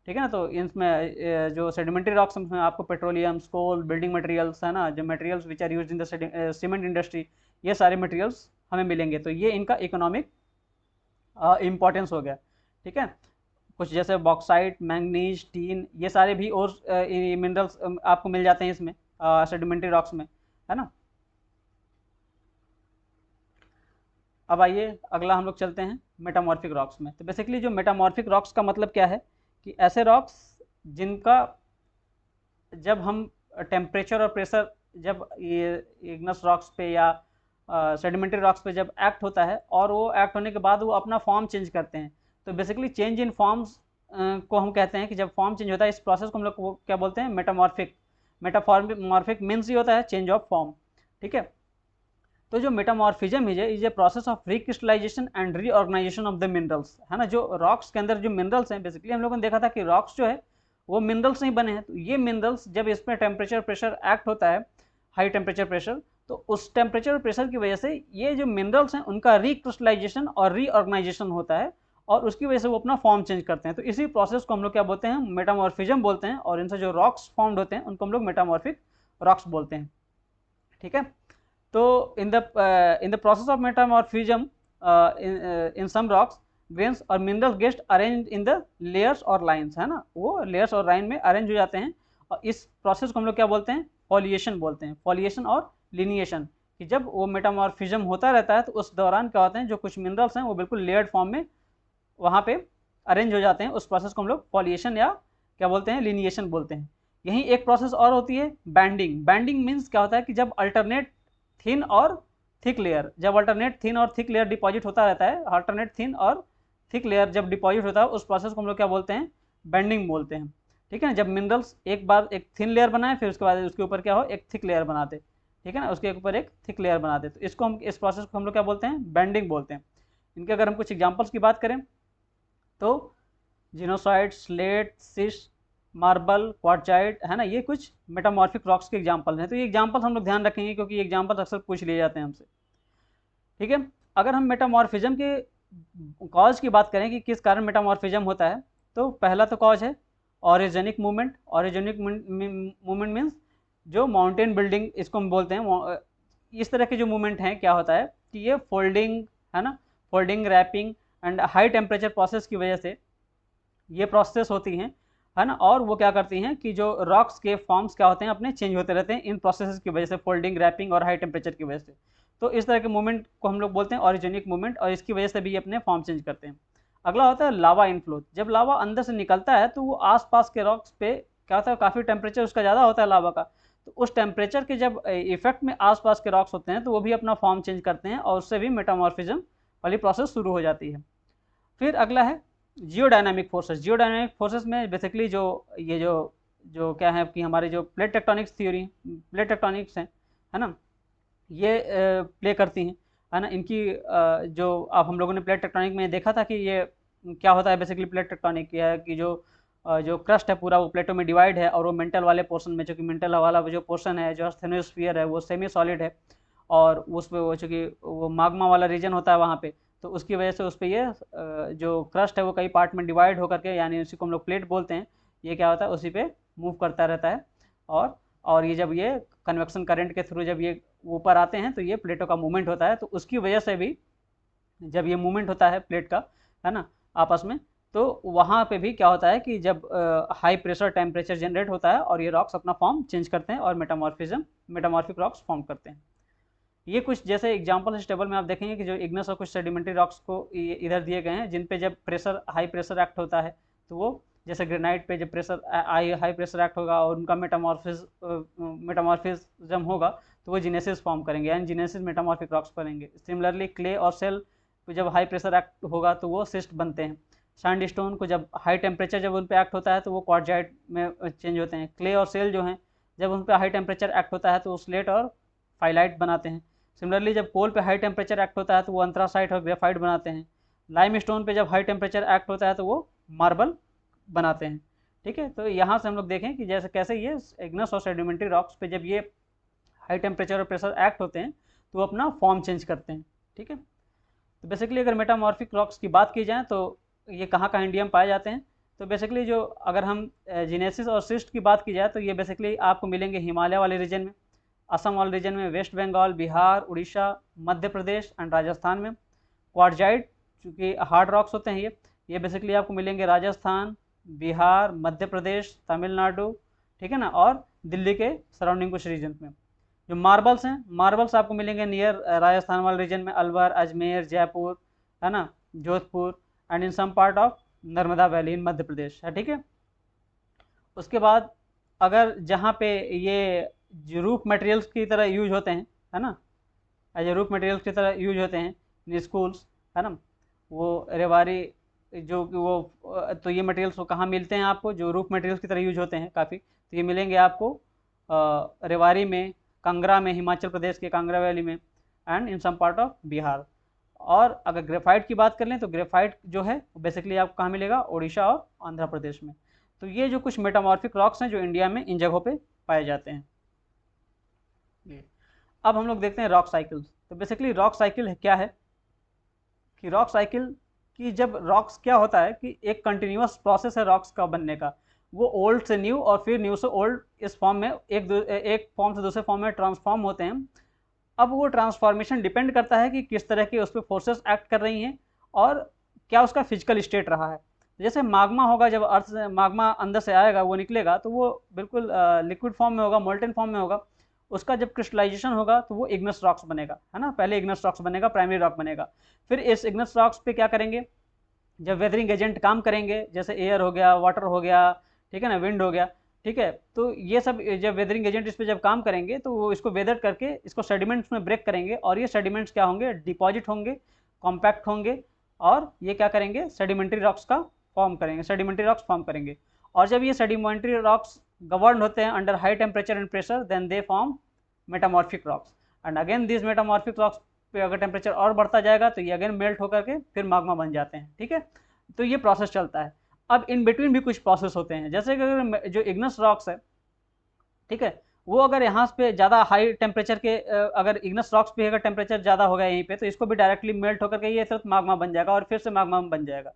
ठीक है ना। तो इसमें जो सेडिमेंट्री रॉक्स में आपको पेट्रोलियम्स, कोल, बिल्डिंग मटेरियल्स, है ना, जो materials which are used in the cement industry, ये सारे मटेरियल्स हमें मिलेंगे। तो ये इनका इकोनॉमिक इम्पॉर्टेंस हो गया, ठीक है। कुछ जैसे बॉक्साइट, मैंगनीज, टीन, ये सारे भी और मिनरल्स आपको मिल जाते हैं इसमें सेडिमेंट्री रॉक्स में, है ना। अब आइए अगला हम लोग चलते हैं मेटामॉर्फिक रॉक्स में। तो बेसिकली जो मेटामॉर्फिक रॉक्स का मतलब क्या है कि ऐसे रॉक्स जिनका जब हम टेम्परेचर और प्रेशर जब ये इग्नस रॉक्स पे या सेडिमेंट्री रॉक्स पे जब एक्ट होता है और वो एक्ट होने के बाद वो अपना फॉर्म चेंज करते हैं, तो बेसिकली चेंज इन फॉर्म्स को हम कहते हैं कि जब फॉर्म चेंज होता है इस प्रोसेस को हम लोग क्या बोलते हैं, मेटामॉर्फिक। मेटामॉर्फिक मीन्स ही होता है चेंज ऑफ फॉर्म, ठीक है। तो जो मेटामॉर्फिज्म है is a process of recrystallisation and reorganisation of the minerals, है ना। जो रॉक्स के अंदर जो मिनरल्स हैं, बेसिकली हम लोगों ने देखा था कि रॉक्स जो है वो मिनरल्स नहीं बने हैं, तो ये मिनरल्स जब इसमें टेम्परेचर प्रेशर एक्ट होता है, हाई टेम्परेचर प्रेशर, तो उस टेम्परेचर प्रेशर की वजह से ये जो मिनरल्स हैं उनका रिक्रिस्टलाइजेशन और रीऑर्गेनाइजेशन होता है और उसकी वजह से वो अपना फॉर्म चेंज करते हैं। तो इसी प्रोसेस को हम लोग क्या बोलते हैं, मेटामॉर्फिज्म बोलते हैं। और इनसे जो रॉक्स फॉर्म्ड होते हैं उनको हम लोग मेटामॉर्फिक रॉक्स बोलते हैं, ठीक है। तो in the process of metamorphism in some rocks grains और mineral gets arrange in the layers और लाइन्स, है ना, वो लेयर्स और लाइन में अरेंज हो जाते हैं और इस प्रोसेस को हम लोग क्या बोलते हैं, फॉलिएशन बोलते हैं। फॉलिएशन और लिनिएशन, कि जब वो मेटामॉर्फिज्म होता रहता है तो उस दौरान क्या होते हैं, जो कुछ मिनरल्स हैं वो बिल्कुल लेयर्ड फॉर्म में वहाँ पे अरेंज हो जाते हैं। उस प्रोसेस को हम लोग फॉलिएशन या क्या बोलते हैं, लिनिएशन बोलते हैं। यहीं एक प्रोसेस और होती है बैंडिंग। बैंडिंग मीन्स क्या होता है कि जब अल्टरनेट थिन और थिक लेयर, जब अल्टरनेट थिन और थिक लेयर डिपॉजिट होता रहता है, अल्टरनेट थिन और थिक लेयर जब डिपॉजिट होता है उस प्रोसेस को हम लोग क्या बोलते हैं, बैंडिंग बोलते हैं, ठीक है ना। जब मिनरल्स एक बार एक थिन लेयर बनाए फिर उसके बाद उसके ऊपर क्या हो, एक थिक लेयर बनाते, ठीक है ना, उसके ऊपर एक थिक लेयर बनाते, तो इसको हम इस प्रोसेस को हम लोग क्या बोलते हैं, बैंडिंग बोलते हैं। इनके अगर हम कुछ एग्जांपल्स की बात करें तो जिनोसाइट, स्लेट, सिस्ट, मार्बल, क्वार्टजाइट, है ना, ये कुछ मेटामॉर्फिक रॉक्स के एग्जांपल हैं। तो ये एग्जांपल हम लोग ध्यान रखेंगे क्योंकि ये एग्जांपल अक्सर पूछ लिए जाते हैं हमसे, ठीक है। अगर हम मेटामॉर्फिज्म के कॉज की बात करें कि किस कारण मेटामॉर्फिज्म होता है, तो पहला तो कॉज है ऑरिजेनिक मूवमेंट। ऑरिजेनिक मूवमेंट मीन्स जो माउंटेन बिल्डिंग इसको हम बोलते हैं, इस तरह के जो मूवमेंट हैं, क्या होता है कि ये फोल्डिंग, है ना, folding, warping and high temperature process की वजह से ये प्रोसेस होती हैं, है ना। और वो क्या करती हैं कि जो रॉक्स के फॉर्म्स क्या होते हैं अपने चेंज होते रहते हैं इन प्रोसेस की वजह से, फोल्डिंग, रैपिंग और हाई टेम्परेचर की वजह से। तो इस तरह के मूवमेंट को हम लोग बोलते हैं ऑरिजेनिक मूवमेंट और इसकी वजह से भी ये अपने फॉर्म चेंज करते हैं। अगला होता है लावा इनफ्लो। जब लावा अंदर से निकलता है तो वो आसपास के रॉक्स पे क्या होता है, काफ़ी टेम्परेचर उसका ज़्यादा होता है लावा का, तो उस टेम्परेचर के जब इफेक्ट में आसपास के रॉक्स होते हैं तो वो भी अपना फॉर्म चेंज करते हैं और उससे भी मेटामॉर्फिज्म वाली प्रोसेस शुरू हो जाती है। फिर अगला है जियोडायनामिक फोर्सेस में बेसिकली जो ये जो क्या है कि हमारे जो plate tectonics theory, plate tectonics हैं, है ना, ये प्ले करती हैं, है ना। इनकी जो अब हम लोगों ने प्लेट टेक्टोनिक में देखा था कि ये क्या होता है बेसिकली। प्लेट टेक्टोनिक क्या है कि जो क्रस्ट है पूरा वो प्लेटों में डिवाइड है, और वो मेंटल वाले पोर्शन में, चूँकि मेंटल वाला जो पोर्शन है, जो स्टेनोस्फीयर है, वो सेमी सॉलिड है, और उस पे वो चूँकि वो माग्मा वाला रीजन होता है वहाँ पे, तो उसकी वजह से उस पर ये जो क्रस्ट है वो कई पार्ट में डिवाइड होकर के, यानी उसी को हम लोग प्लेट बोलते हैं, ये क्या होता है उसी पे मूव करता रहता है। और ये जब ये कन्वेक्शन करंट के थ्रू जब ये ऊपर आते हैं तो ये प्लेटों का मूवमेंट होता है, तो उसकी वजह से भी जब ये मूवमेंट होता है प्लेट का, है ना, आपस में, तो वहाँ पे भी क्या होता है कि जब हाई प्रेशर टेम्परेचर जनरेट होता है और ये रॉक्स अपना फॉर्म चेंज करते हैं और मेटामॉर्फिक रॉक्स फॉर्म करते हैं। ये कुछ जैसे एग्जांपल इस टेबल में आप देखेंगे कि जो इग्नस और कुछ सेडिमेंट्री रॉक्स को इधर दिए गए हैं, जिन पे जब हाई प्रेशर एक्ट होता है तो वो, जैसे ग्रेनाइट पे जब हाई प्रेशर एक्ट होगा और उनका मेटामॉर्फिज्म होगा तो वो जिनेसिस फॉर्म करेंगे, यानी जिनेसिस मेटामॉर्फिक रॉक्स बनेंगे। सिमिलरली क्ले और सेल को जब हाई प्रेशर एक्ट होगा तो वो सिस्ट बनते हैं। सैंडस्टोन को जब हाई टेम्परेचर जब उन पर एक्ट होता है तो वो क्वार्टजाइट में चेंज होते हैं। क्ले और सेल जो हैं जब उन पर हाई टेम्परेचर एक्ट होता है तो वो स्लेट और फाइलाइट बनाते हैं। सिमिलरली जब कोल पे हाई टेम्परेचर एक्ट होता है तो वो अंथ्रासाइट और ग्रेफाइट बनाते हैं। लाइम स्टोन पे जब हाई टेम्परेचर एक्ट होता है तो वो मार्बल बनाते हैं। ठीक है, तो यहाँ से हम लोग देखें कि जैसे कैसे ये इग्नस और सेडिमेंट्री रॉक्स पे जब ये हाई टेम्परेचर और प्रेशर एक्ट होते हैं तो वो अपना फॉर्म चेंज करते हैं। ठीक है, तो बेसिकली अगर मेटामॉर्फिक रॉक्स की बात की जाए तो ये कहाँ कहाँ इंडिया में पाए जाते हैं, तो बेसिकली जो अगर हम जिनेसिस और सिस्ट की बात की जाए तो ये बेसिकली आपको मिलेंगे हिमालय वाले रीजन में, असम वाले रीजन में, वेस्ट बंगाल, बिहार, उड़ीसा, मध्य प्रदेश एंड राजस्थान में। क्वार्टजाइट चूँकि हार्ड रॉक्स होते हैं ये बेसिकली आपको मिलेंगे राजस्थान, बिहार, मध्य प्रदेश, तमिलनाडु, ठीक है ना, और दिल्ली के सराउंडिंग कुछ रीजन में। जो मार्बल्स हैं, मार्बल्स आपको मिलेंगे नियर राजस्थान वाले रीजन में, अलवर, अजमेर, जयपुर, है ना, Jodhpur and in some part of Narmada valley in Madhya Pradesh है। ठीक है, उसके बाद अगर जहाँ पे ये जो रूफ मटेरियल्स की तरह यूज होते हैं, है ना, एज ए रूफ मटेरियल्स की तरह यूज होते हैं इन स्कूल्स, है ना, वो रेवाड़ी जो वो, तो ये मटेरियल्स वो कहाँ मिलते हैं आपको, जो रूफ मटेरियल्स की तरह यूज होते हैं काफ़ी, तो ये मिलेंगे आपको रेवाड़ी में, कांगड़ा में, हिमाचल प्रदेश के कांगड़ा वैली में, and in some part of Bihar. और अगर ग्रेफाइट की बात कर लें तो ग्रेफाइट जो है बेसिकली आपको कहाँ मिलेगा, उड़ीसा और आंध्र प्रदेश में। तो ये जो कुछ मेटामॉर्फिक रॉक्स हैं जो इंडिया में इन जगहों पे पाए जाते हैं। अब हम लोग देखते हैं रॉक साइकिल्स। तो बेसिकली रॉक साइकिल क्या है कि रॉक साइकिल की जब रॉक्स क्या होता है कि एक कंटिन्यूस प्रोसेस है रॉक्स का बनने का, वो ओल्ड से न्यू और फिर न्यू से ओल्ड इस फॉर्म में एक फॉर्म से दूसरे फॉर्म में ट्रांसफॉर्म होते हैं। अब वो ट्रांसफॉर्मेशन डिपेंड करता है कि किस तरह की उस पर फोर्सेस एक्ट कर रही हैं और क्या उसका फिजिकल स्टेट रहा है। जैसे माग्मा होगा, जब अर्थ से माग्मा अंदर से आएगा, वो निकलेगा तो वो बिल्कुल लिक्विड फॉर्म में होगा, मोल्टेन फॉर्म में होगा। उसका जब क्रिस्टलाइजेशन होगा तो वो इग्नस रॉक्स बनेगा, है ना, पहले इग्नस रॉक्स बनेगा, प्राइमरी रॉक बनेगा। फिर इस इग्नस रॉक्स पे क्या करेंगे, जब वेदरिंग एजेंट काम करेंगे, जैसे एयर हो गया, वाटर हो गया, ठीक है ना, विंड हो गया, ठीक है, तो ये सब जब वेदरिंग एजेंट इस पर जब काम करेंगे तो वो इसको वेदर करके इसको सेडिमेंट्स में ब्रेक करेंगे, और ये सेडिमेंट्स क्या होंगे, डिपॉजिट होंगे, कॉम्पैक्ट होंगे, और ये क्या करेंगे, सेडिमेंट्री रॉक्स का फॉर्म करेंगे, सेडिमेंट्री रॉक्स फॉर्म करेंगे। और जब ये सेडिमेंट्री रॉक्स गवर्न होते हैं under high temperature and pressure, then they form metamorphic rocks. And again this metamorphic rocks पे अगर टेम्परेचर और बढ़ता जाएगा तो ये अगेन मेल्ट होकर के फिर माग्मा बन जाते हैं। ठीक है, तो ये प्रोसेस चलता है। अब इन बिटवीन भी कुछ प्रोसेस होते हैं, जैसे कि अगर जो इग्नस रॉक्स है, ठीक है, वो अगर यहाँ पे ज़्यादा हाई टेम्परेचर के अगर इग्नस रॉक्स पे अगर टेम्परेचर ज़्यादा होगा यहीं पे, तो इसको भी डायरेक्टली मेल्ट होकर के ये सिर्फ माग्मा बन जाएगा और फिर से माग्मा बन जाएगा।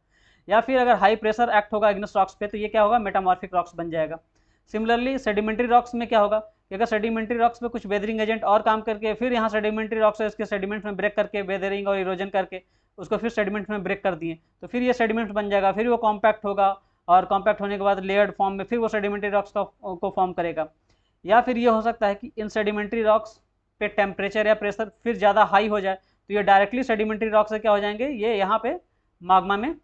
या फिर अगर हाई प्रेशर एक्ट होगा इग्नस रॉक्स पे तो ये क्या होगा, मेटामॉर्फिक रॉक्स बन जाएगा। सिमिलरली सेडिमेंट्री रॉक्स में क्या होगा कि अगर सेडिमेंट्री रॉक्स पे कुछ वेदरिंग एजेंट और काम करके फिर यहाँ सेडिमेंट्री रॉक्स है इसके सेडिमेंट्स में ब्रेक करके वेदरिंग और इरोजन करके उसको फिर सेडिमेंट्स में ब्रेक कर दिए, तो फिर ये सेडिमेंट्स बन जाएगा, फिर वो कॉम्पैक्ट होगा, और कॉम्पैक्ट होने के बाद लेयर्ड फॉर्म में फिर वो सेडिमेंट्री रॉक्स को फॉर्म करेगा। या फिर ये हो सकता है कि इन सेडिमेंट्री रॉक्स पे टेम्परेचर या प्रेशर फिर ज़्यादा हाई हो जाए तो ये डायरेक्टली सेडिमेंट्री रॉक से क्या हो जाएंगे, ये यहाँ पे माग्मा में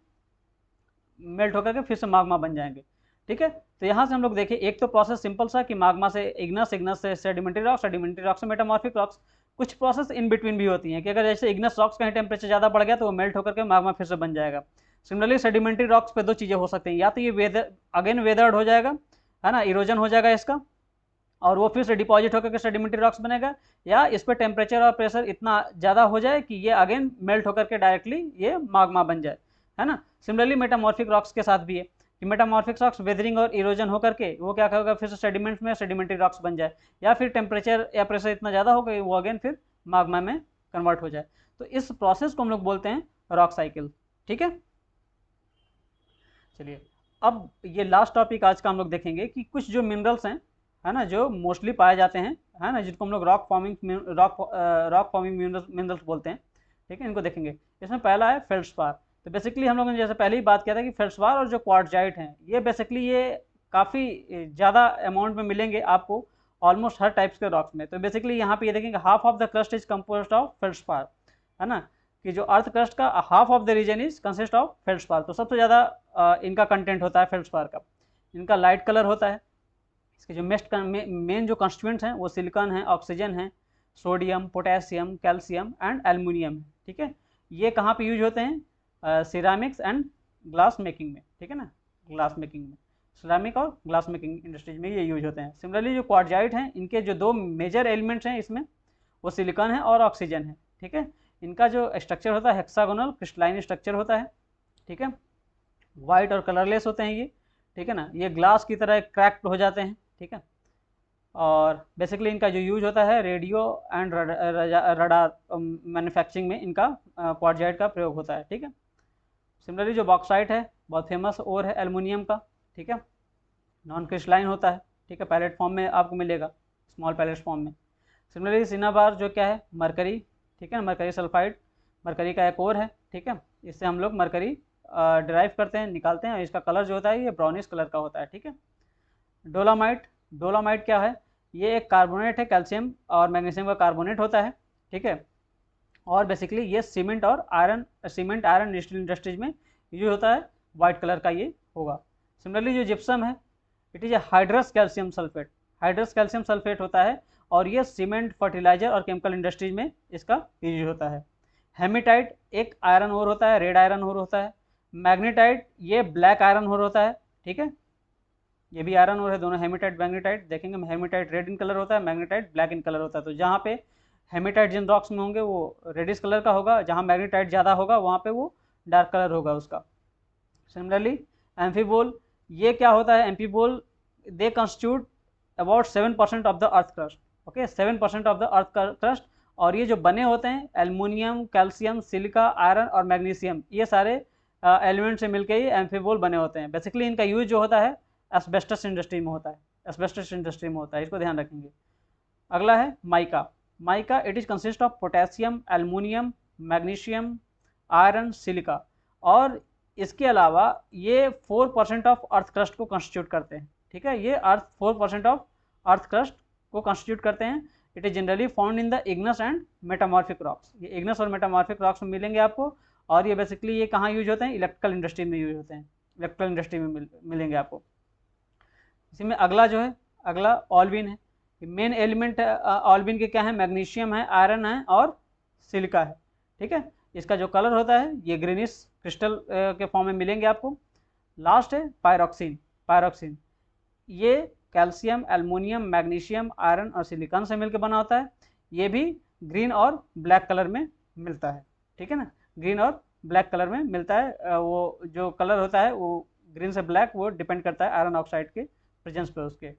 मेल्ट होकर के फिर से माग्मा बन जाएंगे। ठीक है, तो यहाँ से हम लोग देखें, एक तो प्रोसेस सिंपल सा कि माग्मा से इग्नस, इग्नस से सेडिमेंट्री रॉक्स, सेडिमेंट्री रॉक्स से मेटामॉर्फिक रॉक्स। कुछ प्रोसेस इन बिटवीन भी होती हैं कि अगर जैसे इग्नस रॉक्स का टेम्परेचर ज़्यादा बढ़ गया तो वो मेल्ट होकर के माग्मा फिर से बन जाएगा। सिमिलरली सेडिमेंट्री रॉक्स पे दो चीज़ें हो सकती हैं, या तो ये वेदर्ड हो जाएगा, है ना, इरोजन हो जाएगा इसका, और वो फिर से डिपॉजिट होकर के सेडिमेंट्री रॉक्स बनेगा, या इस पर टेम्परेचर और प्रेशर इतना ज़्यादा हो जाए कि ये अगेन मेल्ट होकर के डायरेक्टली ये माग्मा बन जाए, है ना। सिमिलरली मेटामॉर्फिक रॉक्स के साथ भी है कि मेटामॉर्फिक रॉक्स वेदरिंग और इरोजन होकर के वो क्या होगा, फिर से सेडिमेंट्स में सेडिमेंट्री रॉक्स बन जाए, या फिर टेम्परेचर या प्रेशर इतना ज़्यादा हो गई वो अगेन फिर माग्मा में कन्वर्ट हो जाए। तो इस प्रोसेस को हम लोग बोलते हैं रॉक साइकिल, ठीक है। चलिए अब ये लास्ट टॉपिक आज का हम लोग देखेंगे कि कुछ जो मिनरल्स हैं, है ना, जो मोस्टली पाए जाते हैं, है ना, जिनको हम लोग रॉक फॉर्मिंग मिनरल्स बोलते हैं, ठीक है, इनको देखेंगे। इसमें पहला है फेल्ड्स्पार। तो बेसिकली हम लोगों ने जैसे पहले ही बात किया था कि फेल्ड्स्पार और जो क्वार्टजाइट हैं ये बेसिकली ये काफ़ी ज़्यादा अमाउंट में मिलेंगे आपको ऑलमोस्ट हर टाइप्स के रॉक्स में। तो बेसिकली यहाँ पे ये देखेंगे half of the crust is composed of feldspar, है ना, कि जो अर्थ क्रस्ट का half of the region is consist of feldspar. तो सबसे ज़्यादा इनका कंटेंट होता है फेल्ड्स्पार का। इनका लाइट कलर होता है। इसके जो मेन जो कंस्टिट्यूएंट्स हैं वो सिलिकॉन है, ऑक्सीजन है, sodium, potassium, calcium and aluminium, ठीक है। ये कहाँ पे यूज होते हैं, सिरामिक्स एंड ग्लास मेकिंग में, ठीक है ना, ग्लास मेकिंग में, सिरामिक और ग्लास मेकिंग इंडस्ट्रीज में ये यूज होते हैं। सिमिलरली जो क्वार्टजाइट हैं इनके जो दो मेजर एलिमेंट्स हैं इसमें वो सिलिकॉन है और ऑक्सीजन है, ठीक है। इनका जो स्ट्रक्चर होता है हेक्सागोनल क्रिस्टलाइन स्ट्रक्चर होता है, ठीक है। वाइट और कलरलेस होते हैं ये, ठीक है ना। ये ग्लास की तरह क्रैक्ड हो जाते हैं, ठीक है। और बेसिकली इनका जो यूज होता है रेडियो एंड रडार मैन्युफैक्चरिंग में इनका क्वार्टजाइट का प्रयोग होता है, ठीक है। सिमिलरली जो बॉक्साइट है बहुत फेमस ओर है एल्युमिनियम का, ठीक है, नॉन क्रिस्टलाइन होता है, ठीक है, पैलेट फॉर्म में आपको मिलेगा, स्मॉल पैलेट फॉर्म में। सिमिलरली सिनाबार जो क्या है मरकरी, ठीक है, मरकरी सल्फाइड, मरकरी का एक और है, ठीक है। इससे हम लोग मरकरी डिराइव करते हैं, निकालते हैं, और इसका कलर जो होता है ये ब्राउनिश कलर का होता है, ठीक है। डोलामाइट, डोलामाइट क्या है, ये एक कार्बोनेट है, कैल्शियम और मैग्नीशियम का कार्बोनेट होता है, ठीक है। और बेसिकली ये सीमेंट आयरन इंडस्ट्रीज में यूज होता है, वाइट कलर का ये होगा। सिमिलरली जो जिप्सम है it is a hydrous calcium sulphate, hydrous calcium sulphate होता है, और ये सीमेंट, फर्टिलाइजर और केमिकल इंडस्ट्रीज में इसका यूज होता है। हेमेटाइट एक आयरन ओर होता है, रेड आयरन ओर होता है। मैग्नेटाइट ये ब्लैक आयरन ओर होता है, ठीक है, ये भी आयरन ओर है, दोनों हेमेटाइट मैग्नेटाइट देखेंगे। हेमेटाइट रेड इन कलर होता है, मैग्नेटाइट ब्लैक इन कलर होता है। तो जहाँ पे हेमेटाइट जिन रॉक्स में होंगे वो रेडिश कलर का होगा, जहाँ मैग्नेटाइट ज़्यादा होगा वहाँ पे वो डार्क कलर होगा उसका। सिमिलरली एम्फीबोल, ये क्या होता है, amphibole they constitute about 7% of the earth crust, okay, 7% of the earth crust. और ये जो बने होते हैं एल्युमिनियम, कैल्शियम, सिलिका, आयरन और मैग्नीशियम, ये सारे एलिमेंट से मिलकर ही एम्फीबोल बने होते हैं। बेसिकली इनका यूज जो होता है एस्बेस्टस इंडस्ट्री में होता है, एस्बेस्टस इंडस्ट्री में होता है, इसको ध्यान रखेंगे। अगला है mica. Mica it is consist of potassium, aluminium, magnesium, iron, silica, और इसके अलावा ये 4% ऑफ अर्थ क्रस्ट को कंस्टिट्यूट करते हैं, ठीक है। ये 4% ऑफ अर्थ क्रस्ट को कंस्टिट्यूट करते हैं। It is generally found in the Ignis and metamorphic rocks, ये इग्नस और मेटामॉर्फिक रॉक्स में मिलेंगे आपको। और ये बेसिकली ये कहाँ यूज होते हैं, इलेक्ट्रिकल इंडस्ट्री में यूज होते हैं, इलेक्ट्रिकल इंडस्ट्री में मिलेंगे आपको। इसी में अगला जो है, अगला ऑल्विन है। मेन एलिमेंट ऑल्विन के क्या है, मैग्नीशियम है, आयरन है और सिलिका है, ठीक है। इसका जो कलर होता है ये ग्रीनिश क्रिस्टल के फॉर्म में मिलेंगे आपको। लास्ट है पायरोक्सिन। पायरोक्सिन ये कैल्शियम, एल्युमिनियम, मैग्नीशियम, आयरन और सिलिकॉन से मिलकर बना होता है। ये भी ग्रीन और ब्लैक कलर में मिलता है, ठीक है ना, ग्रीन और ब्लैक कलर में मिलता है। वो जो कलर होता है वो ग्रीन से ब्लैक, वो डिपेंड करता है आयरन ऑक्साइड के प्रेजेंस पे उसके,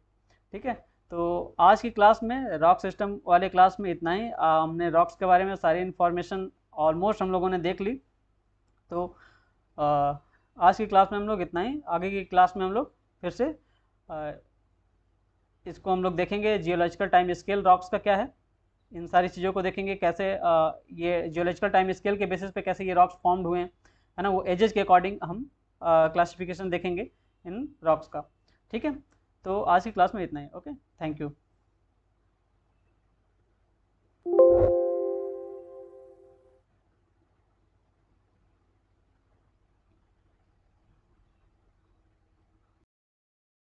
ठीक है। तो आज की क्लास में रॉक सिस्टम वाले क्लास में इतना ही। हमने रॉक्स के बारे में सारी इन्फॉर्मेशन ऑलमोस्ट हम लोगों ने देख ली। तो आज की क्लास में हम लोग इतना ही। आगे की क्लास में हम लोग फिर से इसको हम लोग देखेंगे, जियोलॉजिकल टाइम स्केल रॉक्स का क्या है, इन सारी चीज़ों को देखेंगे, कैसे ये जियोलॉजिकल टाइम स्केल के बेसिस पे कैसे ये रॉक्स फॉर्म्ड हुए हैं, है ना, वो एजेस के अकॉर्डिंग हम क्लासिफिकेशन देखेंगे इन रॉक्स का, ठीक है। तो आज की क्लास में इतना ही। Okay, thank you.